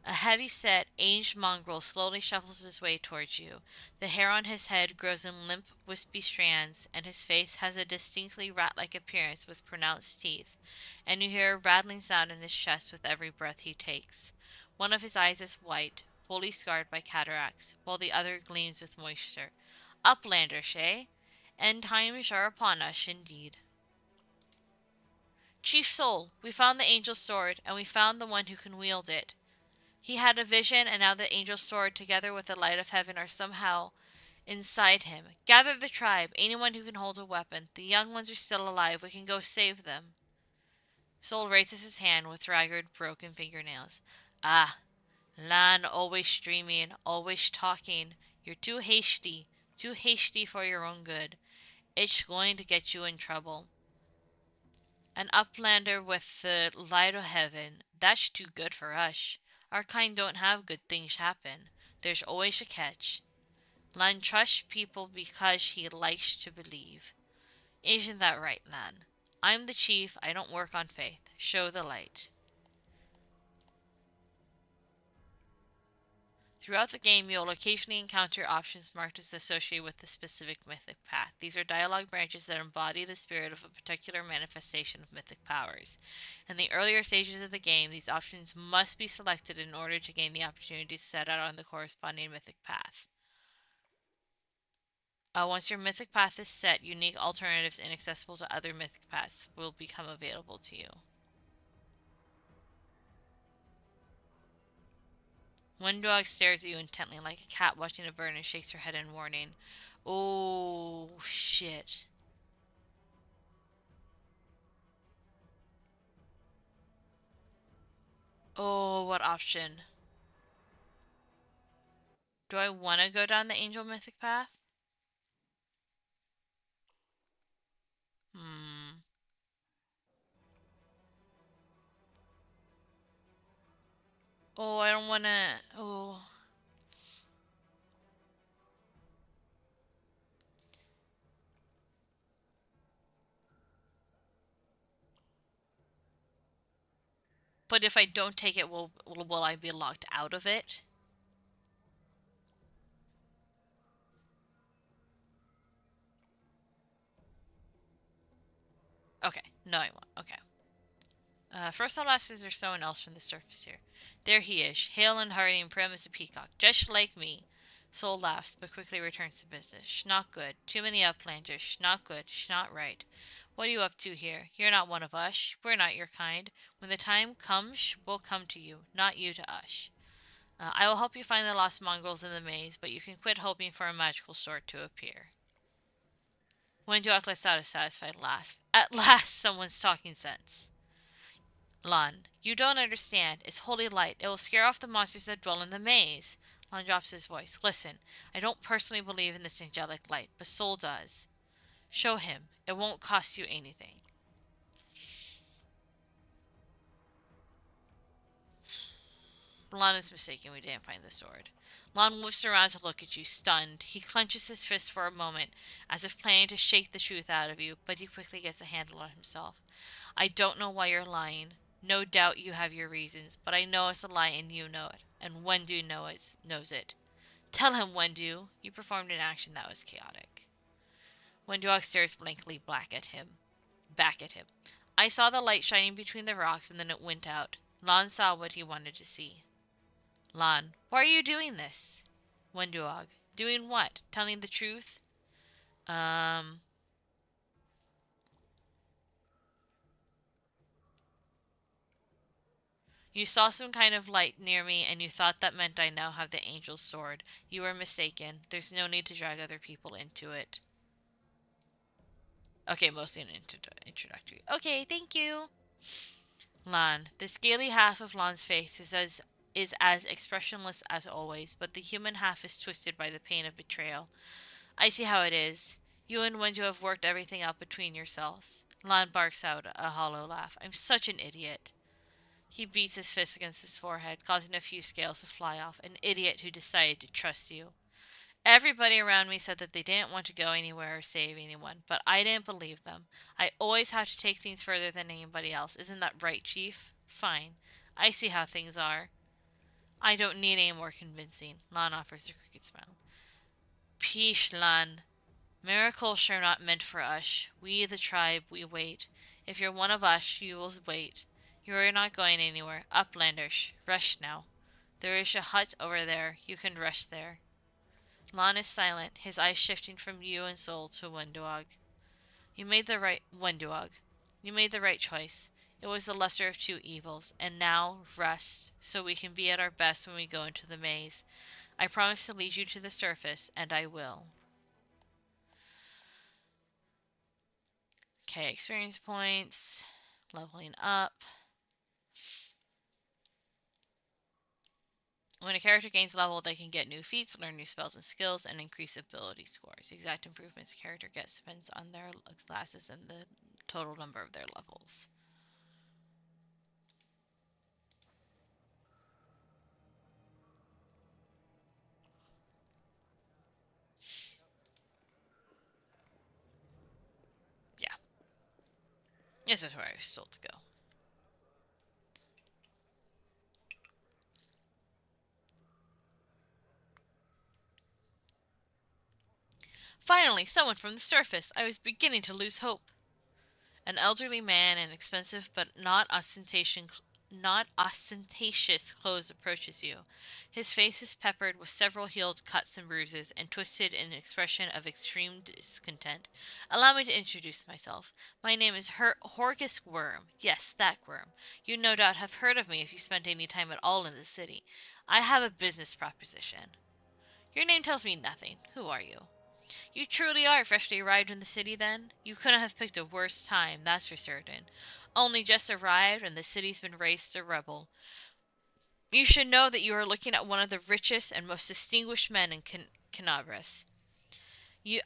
A heavy-set, aged mongrel slowly shuffles his way towards you. The hair on his head grows in limp, wispy strands, and his face has a distinctly rat-like appearance with pronounced teeth, and you hear a rattling sound in his chest with every breath he takes. One of his eyes is white, fully scarred by cataracts, while the other gleams with moisture. Uplandish, eh? End times are upon us, indeed. Chief Soul, we found the angel's sword, and we found the one who can wield it. He had a vision, and now the angel's sword, together with the light of heaven, are somehow inside him. Gather the tribe, anyone who can hold a weapon. The young ones are still alive. We can go save them. Soul raises his hand with ragged, broken fingernails. Ah, Lan, always streaming, always talking. You're too hasty for your own good. It's going to get you in trouble. An uplander with the light of heaven, that's too good for us. Our kind don't have good things happen. There's always a catch. Lan trusts people because he likes to believe. Isn't that right, Lan? I'm the chief, I don't work on faith. Show the light. Throughout the game, you'll occasionally encounter options marked as associated with the specific mythic path. These are dialogue branches that embody the spirit of a particular manifestation of mythic powers. In the earlier stages of the game, these options must be selected in order to gain the opportunity to set out on the corresponding mythic path. Once your mythic path is set, unique alternatives inaccessible to other mythic paths will become available to you. Wenduag stares at you intently like a cat watching a bird and shakes her head in warning. Oh, shit. Oh, what option? Do I want to go down the angel mythic path? Oh, I don't wanna... Oh... But if I don't take it, will I be locked out of it? Okay. No, I won't. Okay. First I'll ask, is there someone else from the surface here? There he is, hale and hearty and prim as a peacock, just like me. Soul laughs, but quickly returns to business. Not good. Too many uplanders. Not good. Not right. What are you up to here? You're not one of us. We're not your kind. When the time comes, we'll come to you, not you to us. I will help you find the lost mongrels in the maze, but you can quit hoping for a magical sword to appear. Wenduok lets out a satisfied laugh. At last, someone's talking sense. Lan, you don't understand. It's holy light. It will scare off the monsters that dwell in the maze. Lan drops his voice. Listen, I don't personally believe in this angelic light, but Soul does. Show him. It won't cost you anything. Lan is mistaken. We didn't find the sword. Lan whips around to look at you, stunned. He clenches his fist for a moment, as if planning to shake the truth out of you, but he quickly gets a handle on himself. I don't know why you're lying. No doubt you have your reasons, but I know it's a lie and you know it. And Wendu knows it. Tell him, Wendu. You performed an action that was chaotic. Wenduok stares blankly back at him. I saw the light shining between the rocks and then it went out. Lan saw what he wanted to see. Lan, why are you doing this? Wenduog, doing what? Telling the truth? You saw some kind of light near me, and you thought that meant I now have the angel's sword. You were mistaken. There's no need to drag other people into it. Okay, mostly an introductory. Okay, thank you. Lan. The scaly half of Lan's face is as expressionless as always, but the human half is twisted by the pain of betrayal. I see how it is. You and Wenju have worked everything out between yourselves. Lan barks out a hollow laugh. I'm such an idiot. He beats his fist against his forehead, causing a few scales to fly off. An idiot who decided to trust you. Everybody around me said that they didn't want to go anywhere or save anyone, but I didn't believe them. I always have to take things further than anybody else. Isn't that right, Chief? Fine. I see how things are. I don't need any more convincing. Lan offers a crooked smile. Peace, Lan. Miracles are not meant for us. We, the tribe, we wait. If you're one of us, you will wait. You are not going anywhere. Uplanders, rest now. There is a hut over there. You can rest there. Lan is silent, his eyes shifting from you and Soul to Wenduog. Wenduog. You made the right choice. It was the lesser of two evils, and now rest, so we can be at our best when we go into the maze. I promise to lead you to the surface, and I will. Okay, experience points, leveling up. When a character gains level, they can get new feats, learn new spells and skills, and increase ability scores. The exact improvements a character gets depends on their classes and the total number of their levels. Yeah. This is where I was told to go. Finally, someone from the surface! I was beginning to lose hope. An elderly man in expensive but not ostentatious clothes approaches you. His face is peppered with several healed cuts and bruises and twisted in an expression of extreme discontent. Allow me to introduce myself. My name is Horgus Worm. Yes, that Worm. You no doubt have heard of me if you spent any time at all in the city. I have a business proposition. Your name tells me nothing. Who are you? You truly are freshly arrived in the city, then? You couldn't have picked a worse time, that's for certain. Only just arrived, and the city's been raised to rebel. You should know that you are looking at one of the richest and most distinguished men in Kenabres.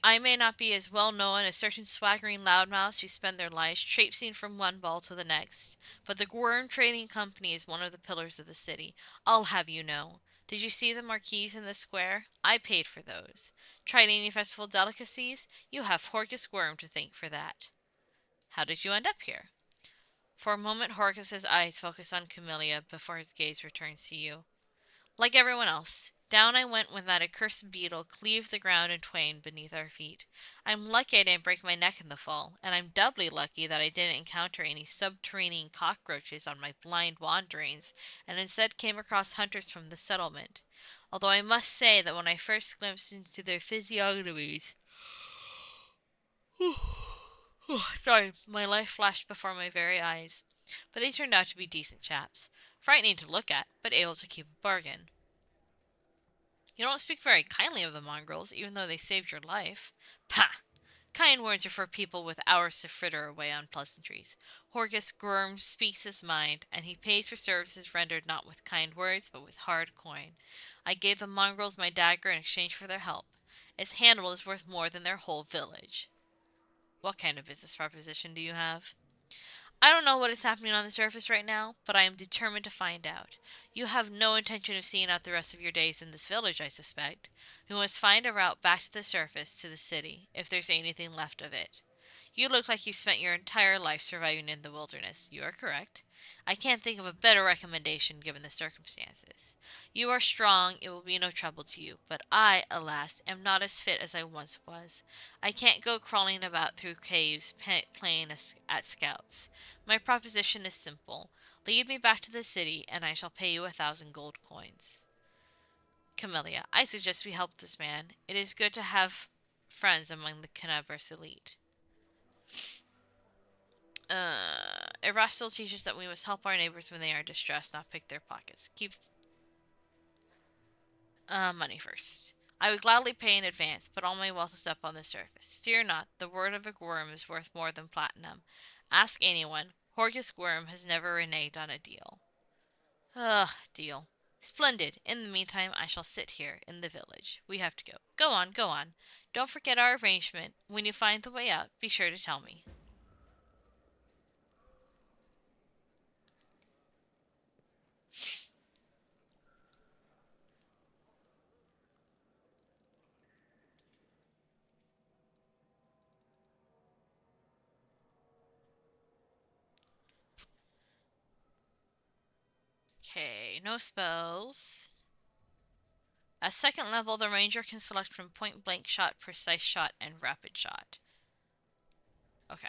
I may not be as well known as certain swaggering loudmouths who spend their lives traipsing from one ball to the next, but the Worm Trading Company is one of the pillars of the city. I'll have you know. Did you see the marquees in the square? I paid for those. Tried any festival delicacies? You have Horgus Worm to thank for that. How did you end up here? For a moment, Horcus's eyes focus on Camellia before his gaze returns to you. Like everyone else, down I went when that accursed beetle cleaved the ground in twain beneath our feet. I'm lucky I didn't break my neck in the fall, and I'm doubly lucky that I didn't encounter any subterranean cockroaches on my blind wanderings, and instead came across hunters from the settlement. Although I must say that when I first glimpsed into their physiognomies, sorry, my life flashed before my very eyes. But they turned out to be decent chaps. Frightening to look at, but able to keep a bargain. You don't speak very kindly of the mongrels, even though they saved your life. Pah! Kind words are for people with hours to fritter away on pleasantries. Horgus Gurm speaks his mind, and he pays for services rendered not with kind words, but with hard coin. I gave the mongrels my dagger in exchange for their help. Its handle is worth more than their whole village. What kind of business proposition do you have? I don't know what is happening on the surface right now, but I am determined to find out. You have no intention of seeing out the rest of your days in this village, I suspect. We must find a route back to the surface, to the city, if there's anything left of it. You look like you spent your entire life surviving in the wilderness. You are correct. I can't think of a better recommendation given the circumstances. You are strong, it will be no trouble to you, but I, alas, am not as fit as I once was. I can't go crawling about through caves playing at scouts. My proposition is simple. Lead me back to the city, and I shall pay you 1,000 gold coins. Camellia, I suggest we help this man. It is good to have friends among the Canabras elite. Erastil teaches that we must help our neighbors when they are distressed, not pick their pockets. Keep money first. I would gladly pay in advance, but all my wealth is up on the surface. Fear not, the word of a worm is worth more than platinum. Ask anyone. Horgus Worm has never reneged on a deal. Ugh, deal. Splendid. In the meantime, I shall sit here, in the village. We have to go. Go on, go on. Don't forget our arrangement. When you find the way out, be sure to tell me. Okay, no spells. At second level, the ranger can select from point blank shot, precise shot, and rapid shot. Okay.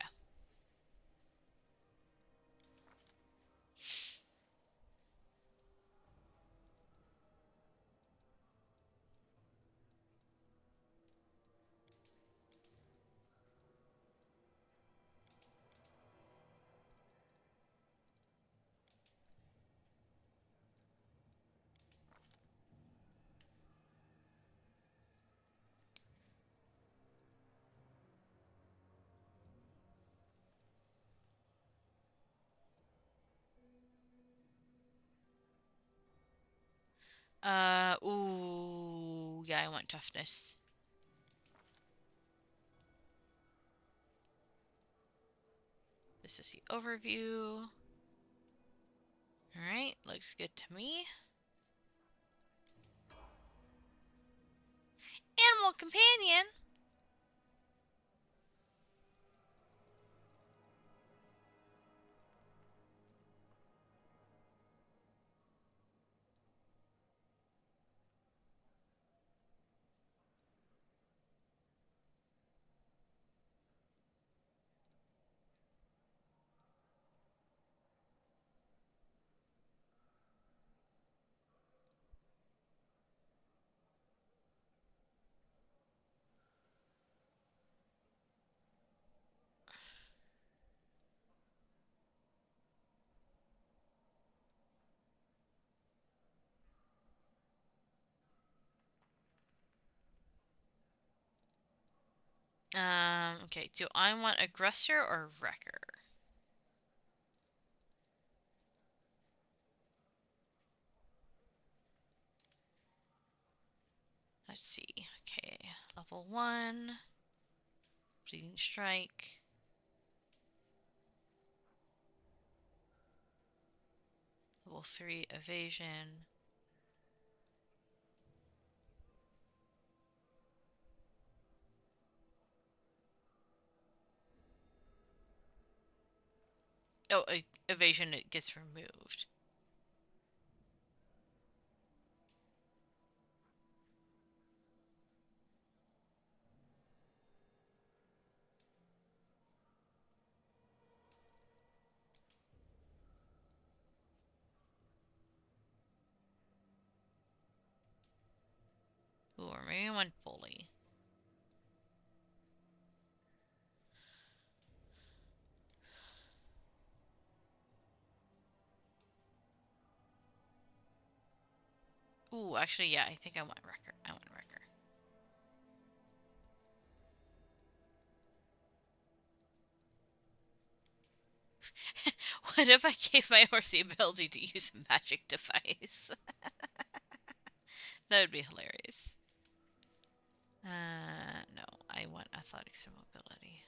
Ooh, yeah, I want toughness. This is the overview. Alright, looks good to me. Animal companion! Okay, do I want aggressor or wrecker? Let's see. Okay, Level 1. Bleeding Strike. Level 3 Evasion. Oh, Evasion, it gets removed. Ooh, or maybe I want Bully. Ooh, actually, yeah, I think I want Wrecker. I want Wrecker. What if I gave my horse the ability to use a magic device? That would be hilarious. No, I want athletics and mobility.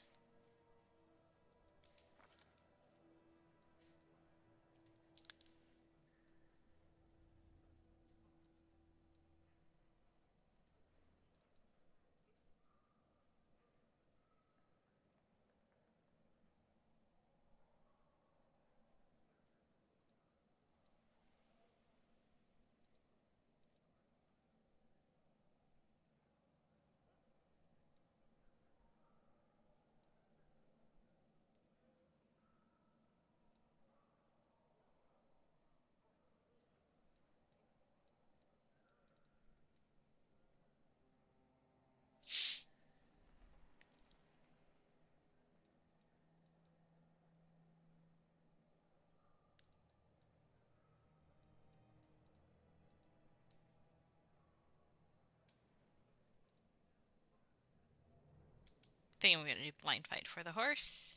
I think I'm gonna do blind fight for the horse.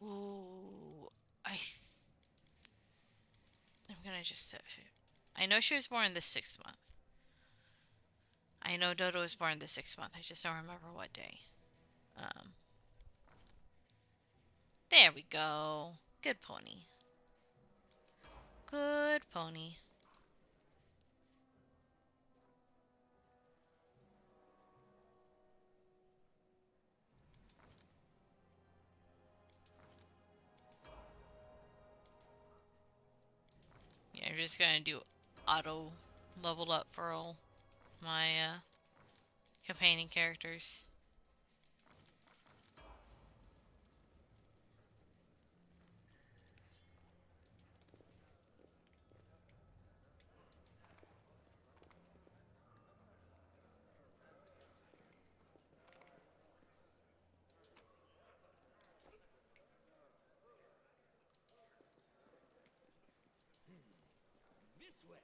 Ooh, I'm gonna just set food. I know she was born the 6th month. I know Dodo was born the 6th month. I just don't remember what day. There we go. Good pony. Good pony. Yeah, I'm just gonna do auto leveled up for all my companion characters. This way.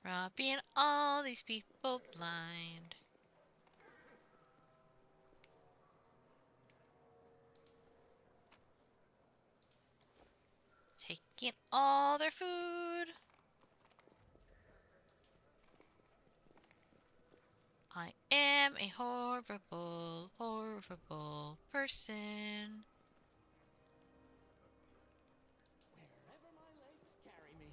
Robbing all these people blind. Taking all their food. I am a horrible, horrible person. Wherever my legs carry me.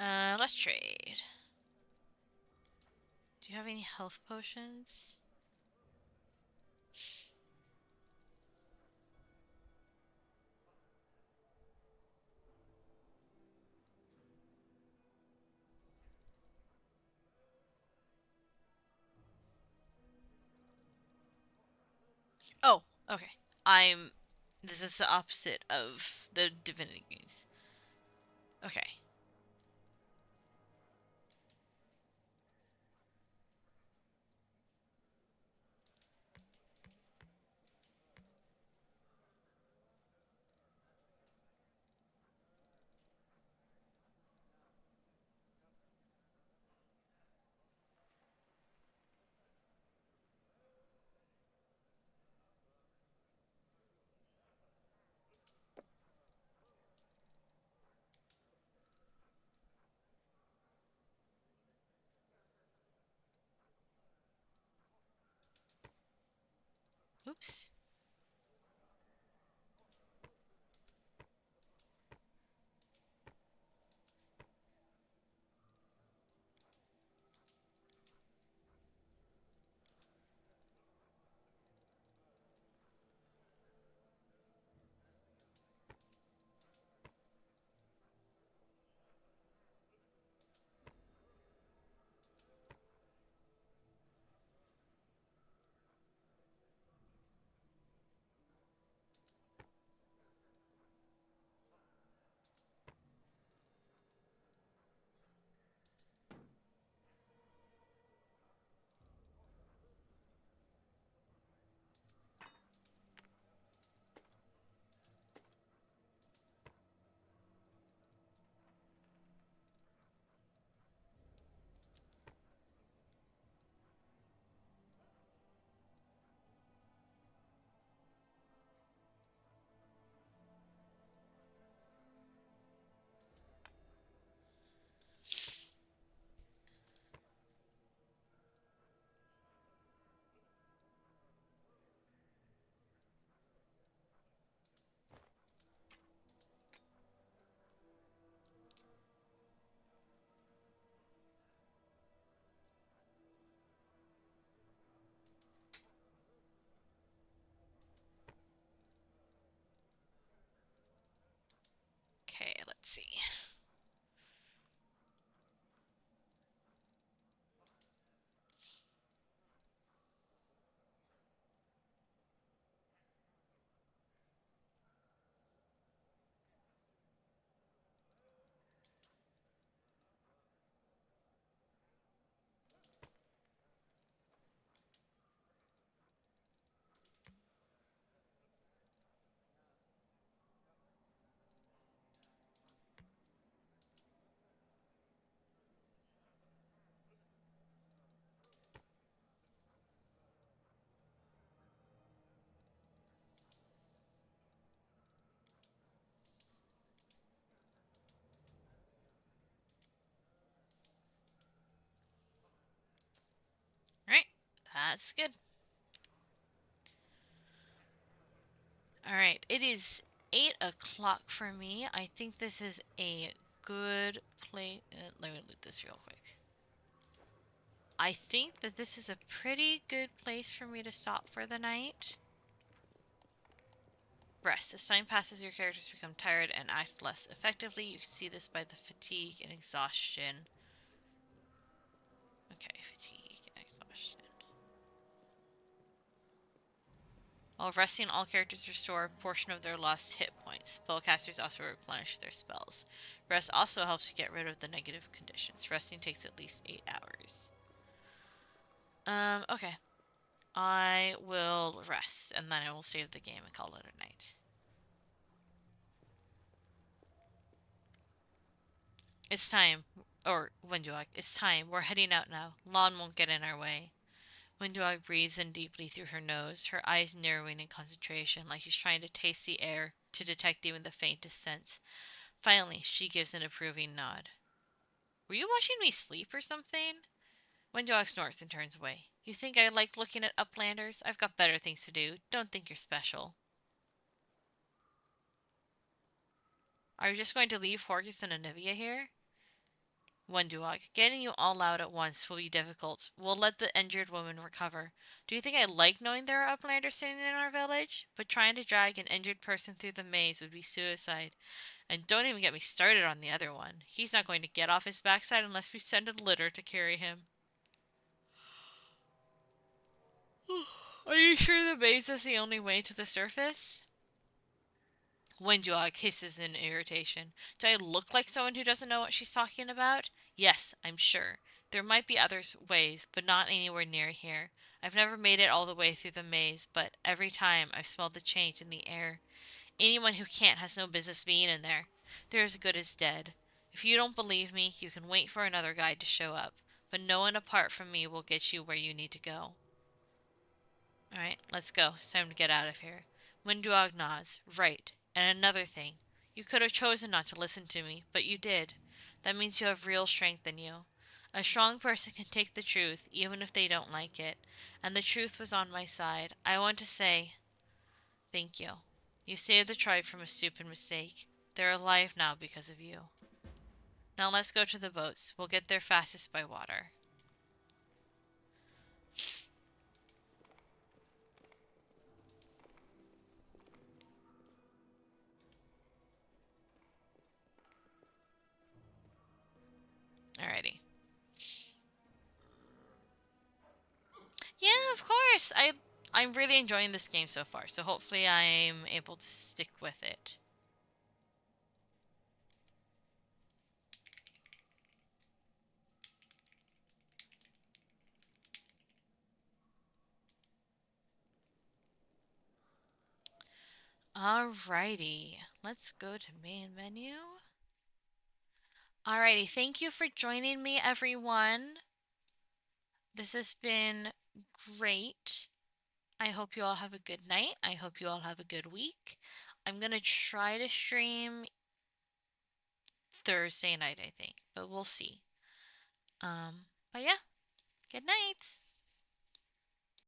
Let's trade. Do you have any health potions? Oh, okay. This is the opposite of the Divinity games. Okay. Oops. Okay, let's see. Alright, that's good. Alright, it is 8 o'clock for me. I think this is a good place. Let me loot this real quick. I think that this is a pretty good place for me to stop for the night. Rest. As time passes, your characters become tired and act less effectively. You can see this by the fatigue and exhaustion. Okay, fatigue and exhaustion. While resting, all characters restore a portion of their lost hit points. Spellcasters also replenish their spells. Rest also helps you get rid of the negative conditions. Resting takes at least 8 hours. Okay. I will rest, and then I will save the game and call it a night. It's time. Or, Windwalk, it's time. We're heading out now. Lawn won't get in our way. Windwalk breathes in deeply through her nose, her eyes narrowing in concentration, like she's trying to taste the air to detect even the faintest sense. Finally, she gives an approving nod. Were you watching me sleep or something? Windwalk snorts and turns away. You think I like looking at Uplanders? I've got better things to do. Don't think you're special. Are you just going to leave Horkus and Anivia here? Wenduog, getting you all out at once will be difficult. We'll let the injured woman recover. Do you think I like knowing there are uplanders sitting in our village? But trying to drag an injured person through the maze would be suicide. And don't even get me started on the other one. He's not going to get off his backside unless we send a litter to carry him. Are you sure the maze is the only way to the surface? Wenduog hisses in irritation. Do I look like someone who doesn't know what she's talking about? Yes, I'm sure. There might be other ways, but not anywhere near here. I've never made it all the way through the maze, but every time I've smelled the change in the air. Anyone who can't has no business being in there. They're as good as dead. If you don't believe me, you can wait for another guide to show up, but no one apart from me will get you where you need to go. Alright, let's go. It's time to get out of here. Wenduog nods. Right. And another thing. You could have chosen not to listen to me, but you did. That means you have real strength in you. A strong person can take the truth, even if they don't like it. And the truth was on my side. I want to say thank you. You saved the tribe from a stupid mistake. They're alive now because of you. Now let's go to the boats. We'll get there fastest by water. Alrighty. Yeah, of course. I'm really enjoying this game so far, so hopefully I'm able to stick with it. Alrighty, let's go to main menu. Alrighty, thank you for joining me, everyone. This has been great. I hope you all have a good night. I hope you all have a good week. I'm gonna try to stream Thursday night, I think, but we'll see. But yeah, good night.